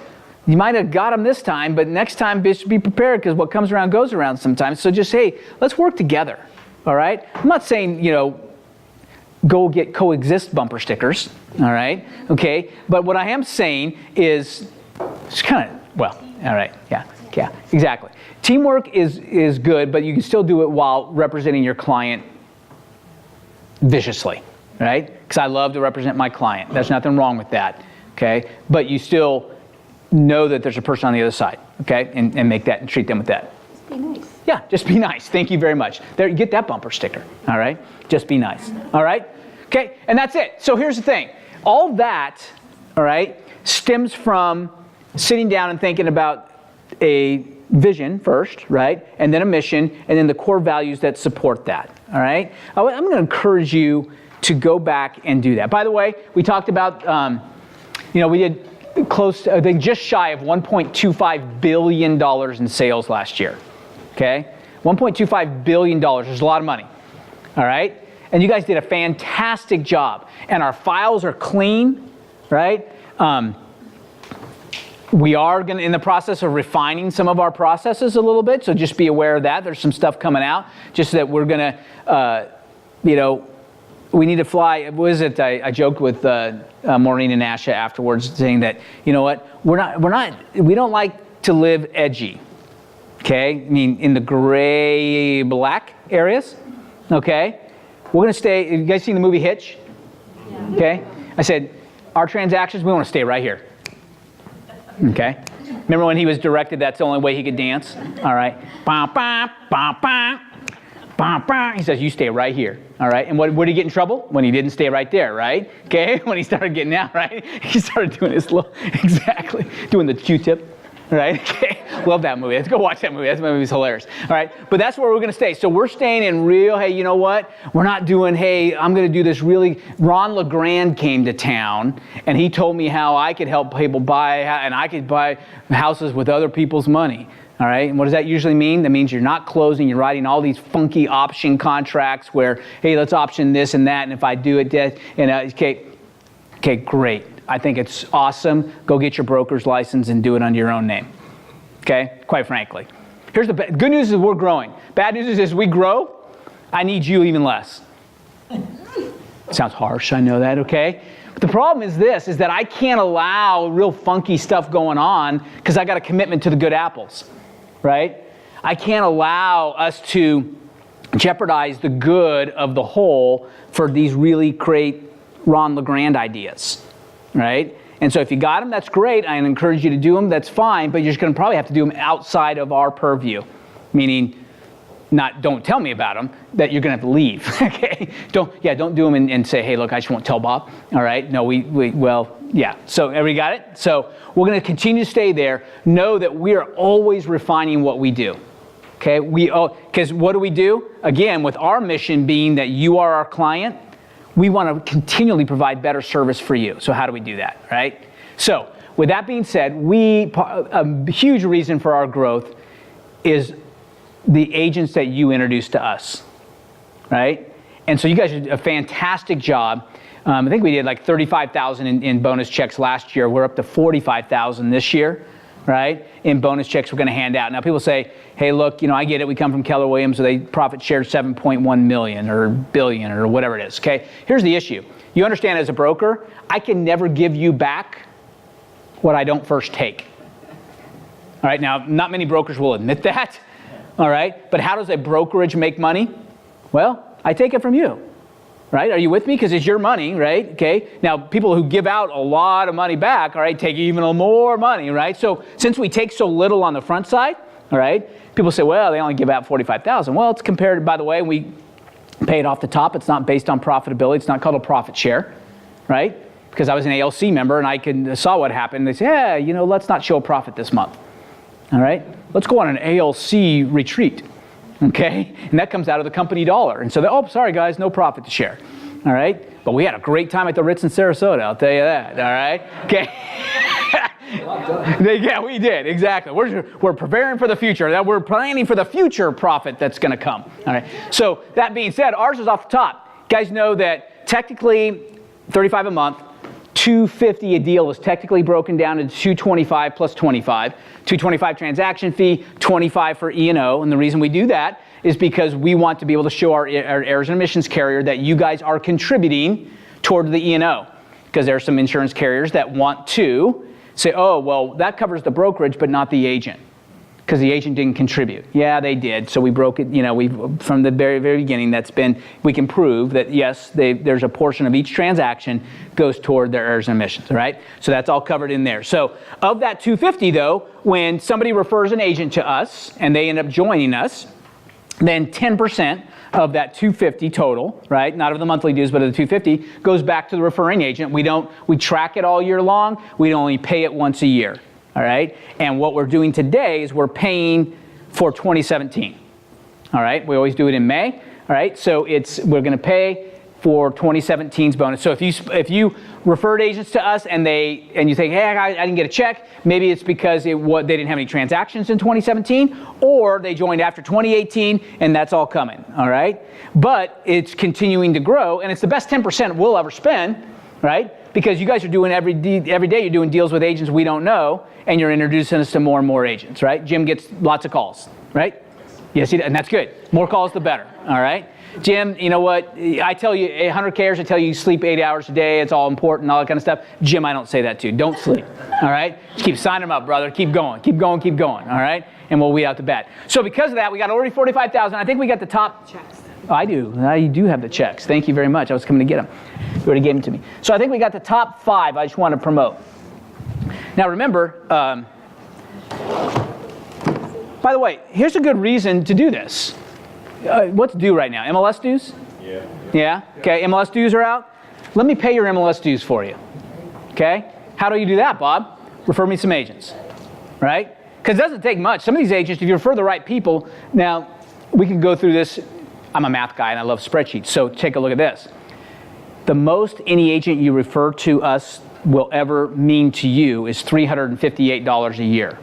you might have got them this time, but next time just be prepared because what comes around goes around sometimes. So just, hey, let's work together, all right? I'm not saying, go get coexist bumper stickers, all right? Okay, but what I am saying is, it's kind of, all right, yeah, exactly. Teamwork is good, but you can still do it while representing your client viciously, right? Because I love to represent my client. There's nothing wrong with that, okay? But you still know that there's a person on the other side, okay? And make that and treat them with that. Just be nice. Yeah, just be nice. Thank you very much. There, get that bumper sticker, all right? Just be nice, all right? Okay, and that's it. So here's the thing. All that, all right, stems from sitting down and thinking about a vision first, right? And then a mission, and then the core values that support that, all right? I'm going to encourage you to go back and do that. By the way, we talked about, we did close to, I think just shy of $1.25 billion in sales last year, okay? $1.25 billion, there's a lot of money, all right? And you guys did a fantastic job. And our files are clean, right? We are in the process of refining some of our processes a little bit, so just be aware of that. There's some stuff coming out, just that we're going to, we need to fly. What is it? I joked with Maureen and Asha afterwards, saying that, you know what, we don't like to live edgy, okay? I mean, in the gray, black areas, okay? We're going to stay, you guys seen the movie Hitch? Yeah. Okay? I said, our transactions, we want to stay right here. Okay? Remember when he was directed, that's the only way he could dance? All right? He says, you stay right here. All right? And what did he get in trouble? When he didn't stay right there, right? Okay? When he started getting out, right? He started doing his little, exactly, doing the Q-tip. Right? Okay. Love that movie. Let's go watch that movie. That movie's hilarious. All right. But that's where we're going to stay. So we're staying in real, hey, you know what? We're not doing, hey, I'm going to do this really. Ron LeGrand came to town and he told me how I could help people buy, and I could buy houses with other people's money. All right. And what does that usually mean? That means you're not closing. You're writing all these funky option contracts where, hey, let's option this and that. And if I do it, okay, great. I think it's awesome. Go get your broker's license and do it under your own name. Okay? Quite frankly. Here's the good news is we're growing. Bad news is as we grow, I need you even less. Sounds harsh, I know that, okay? But the problem is this, is that I can't allow real funky stuff going on because I got a commitment to the good apples, right? I can't allow us to jeopardize the good of the whole for these really great Ron LeGrand ideas. Right? And so if you got them, that's great. I encourage you to do them. That's fine. But you're just going to probably have to do them outside of our purview. Meaning, don't tell me about them, that you're going to have to leave. Okay? Don't do them and say, hey, look, I just won't tell Bob. All right? No, So everybody got it? So we're going to continue to stay there. Know that we are always refining what we do. Okay, because what do? Again, with our mission being that you are our client, we want to continually provide better service for you. So how do we do that, right? So with that being said, a huge reason for our growth is the agents that you introduced to us, right? And so you guys did a fantastic job. I think we did like 35,000 in bonus checks last year. We're up to 45,000 this year, right? In bonus checks we're going to hand out. Now people say, hey, look, I get it. We come from Keller Williams, so they profit shared 7.1 million or billion or whatever it is, okay? Here's the issue. You understand, as a broker, I can never give you back what I don't first take. All right, now, not many brokers will admit that, all right? But how does a brokerage make money? Well, I take it from you, right? Are you with me? Because it's your money, right? Okay. Now, people who give out a lot of money back, all right, take even more money, right? So since we take so little on the front side, all right, people say, well, they only give out 45,000. Well, it's compared, by the way, we pay it off the top. It's not based on profitability. It's not called a profit share, right? Because I was an ALC member and I saw what happened. They say, yeah, let's not show a profit this month, all right? Let's go on an ALC retreat. Okay, and that comes out of the company dollar. And so, sorry guys, no profit to share. All right, but we had a great time at the Ritz in Sarasota, I'll tell you that. All right, okay. Yeah, we did, exactly. We're preparing for the future. We're planning for the future profit that's going to come. All right, so that being said, ours is off the top. You guys know that technically $35 a month, $250 a deal is technically broken down to $225 plus $25. $225 transaction fee, $25 for E&O. And the reason we do that is because we want to be able to show our errors and omissions carrier that you guys are contributing toward the E&O. Because there are some insurance carriers that want to say, oh, well, that covers the brokerage, but not the agent. Because the agent didn't contribute. Yeah, they did. So we broke it, from the very, very beginning, we can prove that, yes, there's a portion of each transaction goes toward their errors and omissions, all right? So that's all covered in there. So of that $250, though, when somebody refers an agent to us and they end up joining us, then 10% of that $250 total, right? Not of the monthly dues, but of the $250 goes back to the referring agent. We track it all year long. We only pay it once a year. All right, and what we're doing today is we're paying for 2017. All right, we always do it in May. All right, so we're going to pay for 2017's bonus. So if you referred agents to us and you think, hey, I didn't get a check, maybe it's because they didn't have any transactions in 2017, or they joined after 2018, and that's all coming. All right, but it's continuing to grow, and it's the best 10% we'll ever spend. Right? Because you guys are doing every day you're doing deals with agents we don't know, and you're introducing us to more and more agents, right? Jim gets lots of calls, right? Yes, and that's good. More calls, the better, all right? Jim, you know what? I tell you, 100Kers, I tell you sleep 8 hours a day. It's all important, all that kind of stuff. Jim, I don't say that to you. Don't sleep, all right? Just keep signing them up, brother. Keep going, all right? And we'll weed out the bad. So because of that, we got already 45,000. I think we got the top. Checks. Oh, I do. I do have the checks. Thank you very much. I was coming to get them. You already gave them to me. So I think we got the top 5 I just want to promote. Now remember, by the way, here's a good reason to do this. What's due right now? MLS dues? Yeah. Yeah? Okay, MLS dues are out. Let me pay your MLS dues for you. Okay? How do you do that, Bob? Refer me some agents. Right? Because it doesn't take much. Some of these agents, if you refer the right people, now we can go through this. I'm a math guy and I love spreadsheets, so take a look at this. The most any agent you refer to us will ever mean to you is $358 a year.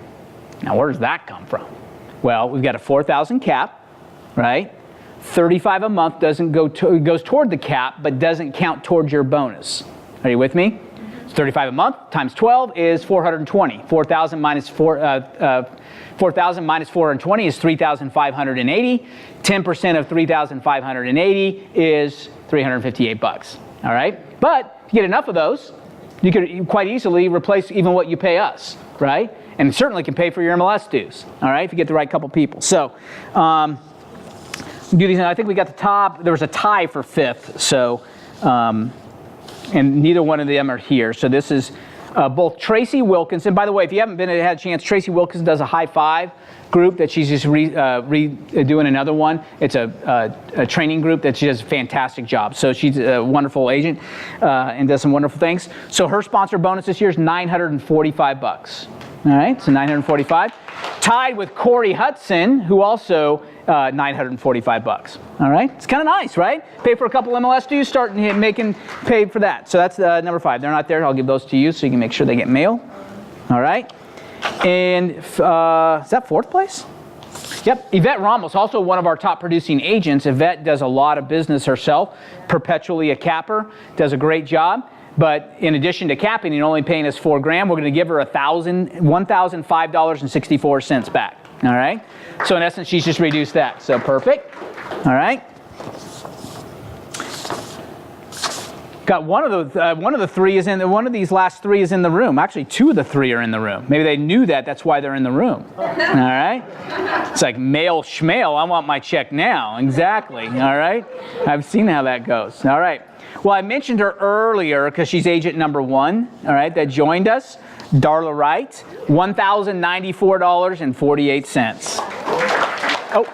Now, where does that come from? Well, we've got a 4,000 cap, right? 35 a month goes toward the cap, but doesn't count towards your bonus. Are you with me? It's 35 a month times 12 is 420. 4,000 minus 420 is 3,580. 10% of 3,580 is $358. All right? But if you get enough of those, you could quite easily replace even what you pay us, right? And certainly can pay for your MLS dues, all right, if you get the right couple people. So do these. I think we got the top. There was a tie for 5th, so and neither one of them are here. So this is both Tracy Wilkinson. By the way, if you haven't had a chance, Tracy Wilkinson does a high 5 group that she's just redoing another one. It's a training group that she does a fantastic job. So she's a wonderful agent and does some wonderful things. So her sponsor bonus this year is $945. All right, so 945. Tied with Corey Hudson, who also 945 bucks. All right, it's kind of nice, right? Pay for a couple MLS dues, start making pay for that. So that's number 5. They're not there. I'll give those to you so you can make sure they get mail. All right, and is that 4th place? Yep, Yvette Ramos, also one of our top producing agents. Yvette does a lot of business herself, perpetually a capper, does a great job. But in addition to capping and only paying us $4,000, we're going to give her $1,005.64 back. All right. So in essence, she's just reduced that. So perfect. All right. Got one of the 3 is in one of these last 3 is in the room. Actually, 2 of the 3 are in the room. Maybe they knew that. That's why they're in the room. All right. It's like mail schmail. I want my check now. Exactly. All right. I've seen how that goes. All right. Well, I mentioned her earlier because she's agent number 1. All right. That joined us. Darla Wright, $1,094.48. Oh.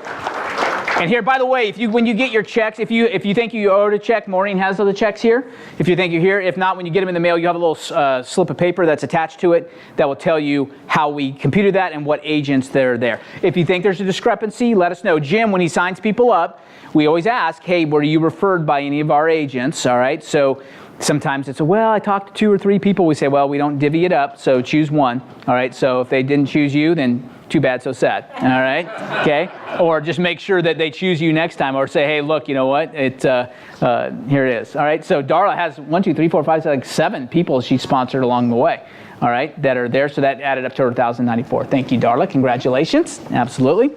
And here, by the way, when you get your checks, if you think you owed a check, Maureen has the checks here. If you think you're here, if not, when you get them in the mail, you have a little slip of paper that's attached to it that will tell you how we computed that and what agents they're there. If you think there's a discrepancy, let us know. Jim, when he signs people up, we always ask, hey, were you referred by any of our agents? All right, so sometimes it's I talked to 2 or 3 people. We say, well, we don't divvy it up, so choose one. All right, so if they didn't choose you, then too bad, so sad. All right, okay? Or just make sure that they choose you next time, or say, hey, look, you know what? Here it is. All right, so Darla has 1, 2, 3, 4, 5, 6, 7 people she sponsored along the way. All right, that are there, so that added up to her 1,094. Thank you, Darla. Congratulations. Absolutely.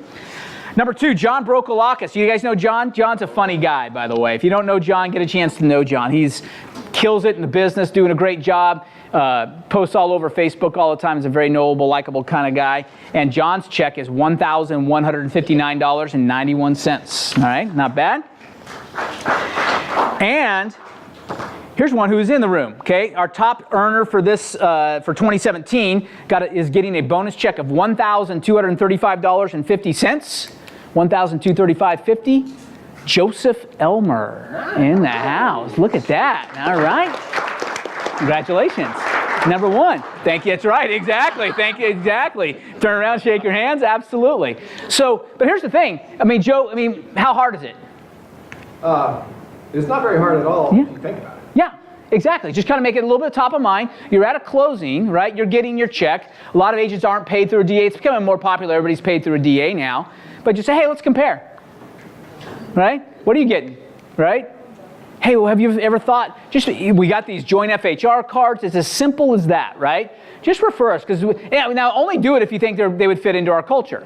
Number 2, John Brokolakis. You guys know John? John's a funny guy, by the way. If you don't know John, get a chance to know John. He's kills it in the business, doing a great job. Posts all over Facebook all the time. He's a very knowable, likable kind of guy. And John's check is $1,159.91. All right, not bad. And here's one who's in the room. Okay, our top earner for this for 2017 is getting a bonus check of $1,235.50. $1,235.50. Joseph Elmer in the house. Look at that. All right. Congratulations. Number 1. Thank you. That's right. Exactly. Thank you. Exactly. Turn around, shake your hands. Absolutely. So, but here's the thing. I mean, Joe, how hard is it? It's not very hard at all if you think about it. Yeah. Exactly. Just kind of make it a little bit top of mind. You're at a closing, right? You're getting your check. A lot of agents aren't paid through a DA. It's becoming more popular. Everybody's paid through a DA now. But just say, hey, let's compare. Right? What are you getting? Right? Hey, well, have you ever thought, we got these joint FHR cards. It's as simple as that, right? Just refer us. Because now only do it if you think they would fit into our culture.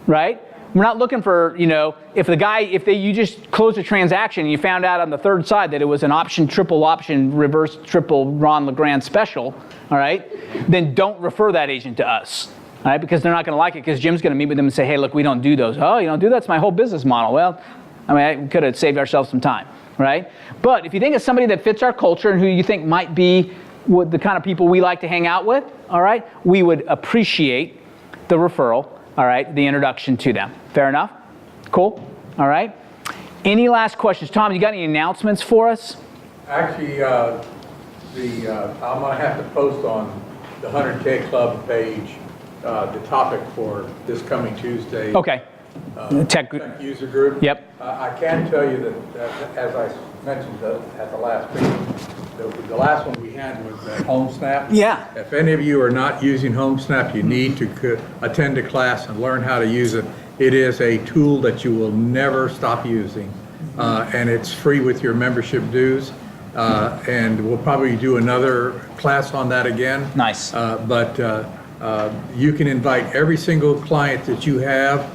Right? We're not looking for, if you just closed a transaction and you found out on the 3rd side that it was an triple option, reverse triple Ron LeGrand special, all right, then don't refer that agent to us, all right, because they're not going to like it because Jim's going to meet with them and say, hey, look, we don't do those. Oh, you don't do that? That's my whole business model. Well, we could have saved ourselves some time, right? But if you think of somebody that fits our culture and who you think might be the kind of people we like to hang out with, all right, we would appreciate the referral. All right, the introduction to them. Fair enough? Cool? All right. Any last questions? Tom, you got any announcements for us? Actually, I'm going to have to post on the 100K Club page the topic for this coming Tuesday. Okay. Tech user group. Yep. I can tell you that as I mentioned at the last meeting, the last one we had was HomeSnap. Yeah. If any of you are not using HomeSnap, you need to attend a class and learn how to use it. It is a tool that you will never stop using, and it's free with your membership dues. And we'll probably do another class on that again. Nice. But you can invite every single client that you have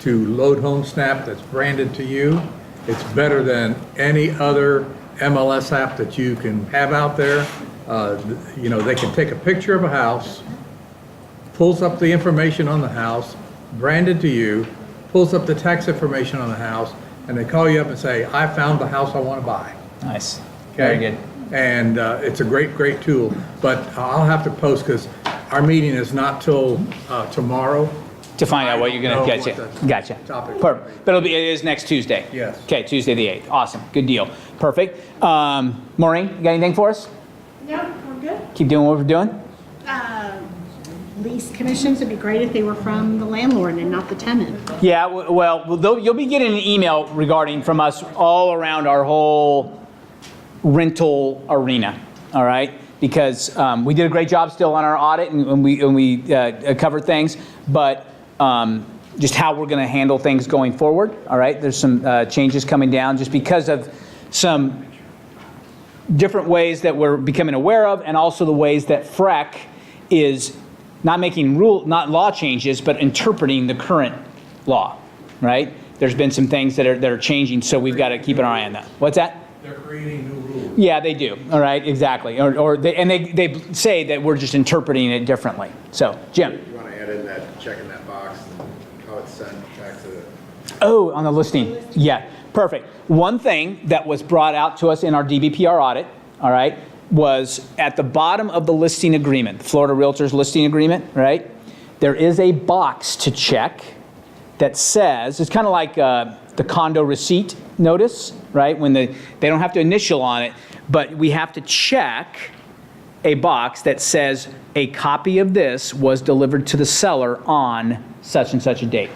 to load HomeSnap that's branded to you. It's better than any other MLS app that you can have out there. They can take a picture of a house, pulls up the information on the house, branded to you, pulls up the tax information on the house, and they call you up and say, I found the house I want to buy. Nice. Okay? Very good. And it's a great tool. But I'll have to post because our meeting is not till tomorrow. To find out what you're going to get to. Gotcha. Perfect. But it is next Tuesday. Yes. Okay, Tuesday the 8th. Awesome. Good deal. Perfect. Maureen, you got anything for us? No, we're good. Keep doing what we're doing? lease commissions. It'd be great if they were from the landlord and not the tenant. Yeah, you'll be getting an email regarding from us all around our whole rental arena, all right? Because we did a great job still on our audit and we covered things, but just how we're going to handle things going forward, all right? There's some changes coming down just because of some different ways that we're becoming aware of, and also the ways that FREC is not making not law changes, but interpreting the current law, right? There's been some things that are changing, so we've got to keep an eye on that. What's that? They're creating new rules. Yeah, they do. All right, exactly. They say that we're just interpreting it differently. So, Jim. You want to add in that, check in that box, and how it's sent back to the... Oh, on the listing. Yeah, perfect. One thing that was brought out to us in our DBPR audit, all right, was at the bottom of the listing agreement, the Florida Realtors listing agreement, right? There is a box to check that says, it's kind of like the condo receipt notice, right? When they don't have to initial on it, but we have to check a box that says a copy of this was delivered to the seller on such and such a date.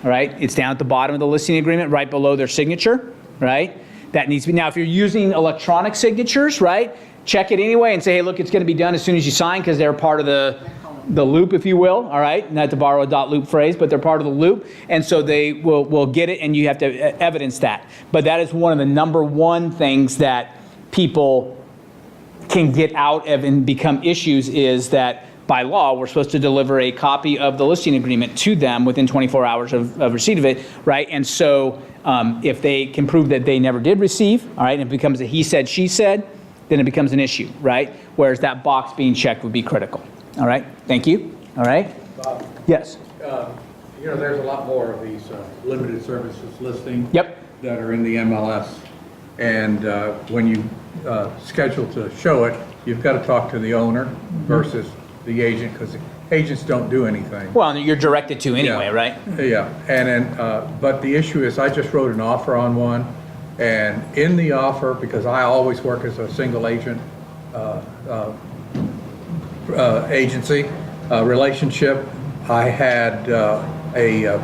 All right, it's down at the bottom of the listing agreement, right below their signature, right? That needs to be, now if you're using electronic signatures, right, check it anyway and say, hey, look, it's going to be done as soon as you sign, because they're part of the loop, if you will, all right? Not to borrow a dot loop phrase, but they're part of the loop, and so they will get it, and you have to evidence that. But that is one of the number one things that people can get out of and become issues, is that by law, we're supposed to deliver a copy of the listing agreement to them within 24 hours of receipt of it, right? And so if they can prove that they never did receive, all right, and it becomes a he said, she said, then it becomes an issue, right? Whereas that box being checked would be critical. All right, thank you. All right? Bob, Yes. there's a lot more of these limited services listing. Yep. That are in the MLS. And when you schedule to show it, you've got to talk to the owner versus the agent, because agents don't do anything. Well, you're directed to anyway, right? Yeah, and then, but the issue is, I just wrote an offer on one, and in the offer, because I always work as a single agent agency relationship, I had a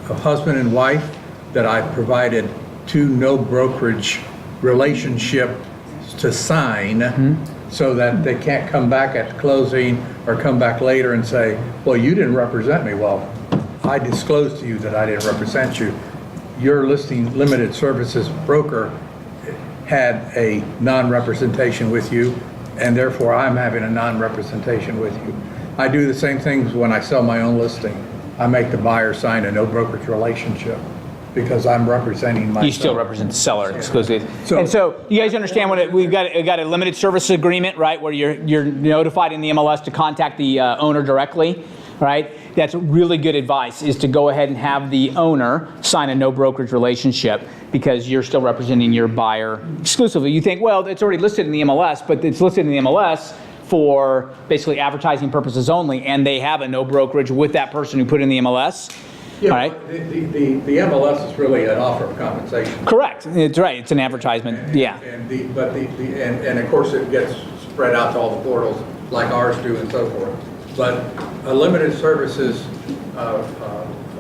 husband and wife that I provided 2 no brokerage relationship to sign, so that they can't come back at closing or come back later and say, well, you didn't represent me. Well, I disclosed to you that I didn't represent you. Your listing limited services broker had a non-representation with you, and therefore I'm having a non-representation with you. I do the same things when I sell my own listing. I make the buyer sign a no brokerage relationship, because I'm representing myself. You still represent the seller exclusively. And so you guys understand what we've got a limited service agreement, right, where you're notified in the MLS to contact the owner directly, right? That's really good advice, is to go ahead and have the owner sign a no brokerage relationship, because you're still representing your buyer exclusively. You think, well, it's already listed in the MLS, but it's listed in the MLS for basically advertising purposes only, and they have a no brokerage with that person who put in the MLS. Yeah, all right. The MLS is really an offer of compensation. Correct. It's right. It's an advertisement. Yeah. And of course it gets spread out to all the portals like ours do and so forth. But a limited services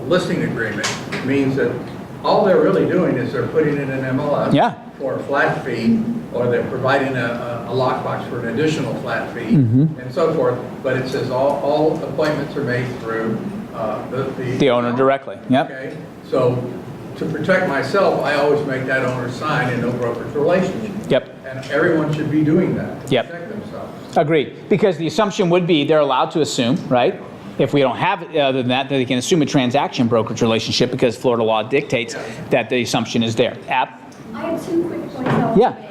listing agreement means that all they're really doing is they're putting in an MLS for a flat fee, or they're providing a lockbox for an additional flat fee, and so forth. But it says all appointments are made through the owner directly. Yep. Okay. So to protect myself, I always make that owner sign a no brokerage relationship. Yep. And everyone should be doing that to Yep. protect themselves. Agreed. Because the assumption would be they're allowed to assume, right? If we don't have it other than that, they can assume a transaction brokerage relationship, because Florida law dictates that the assumption is there. App? I have 2 quick points I want Yeah. to make.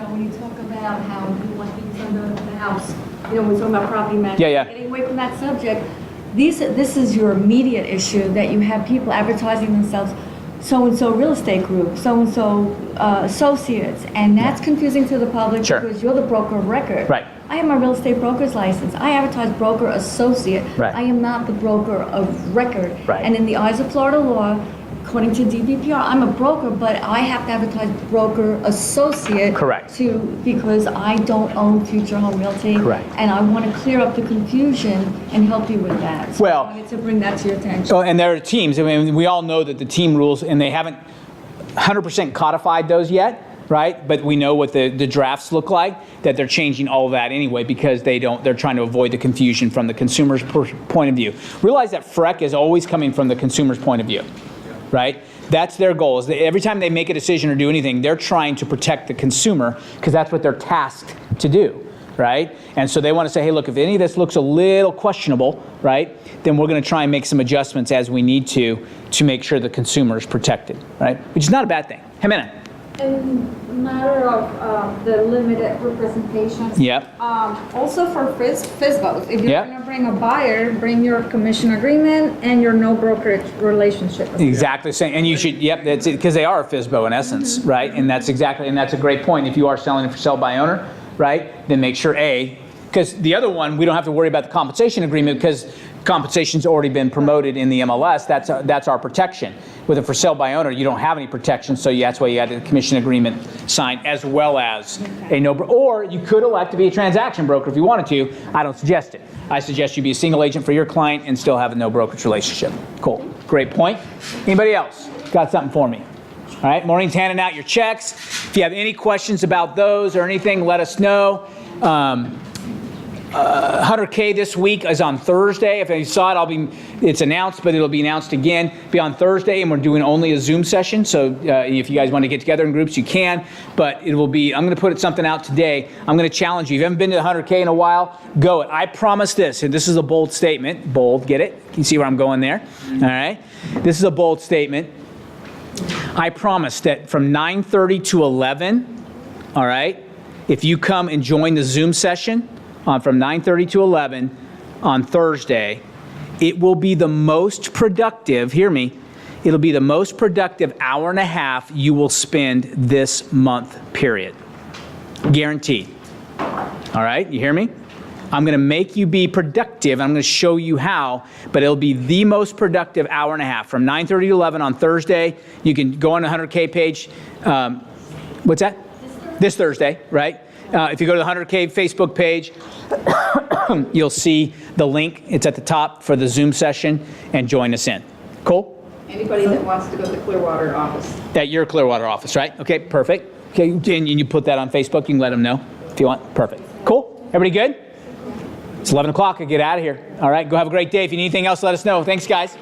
When you talk about how you want things under the house, we're talking about property management. Yeah. Getting away from that subject, this is your immediate issue, that you have people advertising themselves, so-and-so real estate group, so-and-so associates, and that's confusing to the public because you're the broker of record. Right. I have my real estate broker's license. I advertise broker associate. Right. I am not the broker of record. Right. And in the eyes of Florida law, according to DBPR, I'm a broker, but I have to advertise broker associate. Correct. Because I don't own Future Home Realty. Correct. And I want to clear up the confusion and help you with that. So Well- I wanted to bring that to your attention. Oh, and there are teams. I mean, we all know that the team rules, and they haven't 100% codified those yet, right? But we know what the drafts look like, that they're changing all of that anyway because they're trying to avoid the confusion from the consumer's point of view. Realize that FREC is always coming from the consumer's point of view, right? That's their goal, is that every time they make a decision or do anything, they're trying to protect the consumer because that's what they're tasked to do, right? And so they want to say, hey, look, if any of this looks a little questionable, right, then we're going to try and make some adjustments as we need to make sure the consumer is protected, right? Which is not a bad thing. Jimena. In matter of the limited representation. Yep. Also for FISBOs, if you're Yep. going to bring a buyer, bring your commission agreement and your no brokerage relationship. Exactly same, and you should, yep, that's it, because they are a FSBO in essence, right? And that's a great point. If you are selling it for sale by owner, right, then make sure because the other one, we don't have to worry about the compensation agreement because compensation's already been promoted in the MLS. That's our protection. With a for sale by owner, you don't have any protection, so that's why you had the commission agreement signed as well as a no, or you could elect to be a transaction broker if you wanted to. I don't suggest it. I suggest you be a single agent for your client and still have a no brokerage relationship. Cool, great point. Anybody else got something for me? All right, Maureen's handing out your checks. If you have any questions about those or anything, let us know. 100K this week is on Thursday. If you saw it, it's announced, but it'll be announced again. Be on Thursday, and we're doing only a Zoom session. So if you guys want to get together in groups, you can. But it will be. I'm going to put something out today. I'm going to challenge you. If you haven't been to the 100K in a while, go it. I promise this, and this is a bold statement. Bold, get it? You see where I'm going there? All right. This is a bold statement. I promise that from 9:30 to 11. All right. If you come and join the Zoom session. From 9:30 to 11 on Thursday, it will be the most productive, hear me, it'll be the most productive hour and a half you will spend this month, period. Guaranteed. All right, you hear me? I'm going to make you be productive. I'm going to show you how, but it'll be the most productive hour and a half from 9:30 to 11 on Thursday. You can go on the 100K page. What's that? This Thursday, right? If you go to the 100K Facebook page, you'll see the link. It's at the top for the Zoom session, and join us in. Cool? Anybody that wants to go to the Clearwater office. At your Clearwater office, right? Okay, perfect. Okay, and you put that on Facebook. You can let them know if you want. Perfect. Cool? Everybody good? It's 11 o'clock. I get out of here. All right, go have a great day. If you need anything else, let us know. Thanks, guys.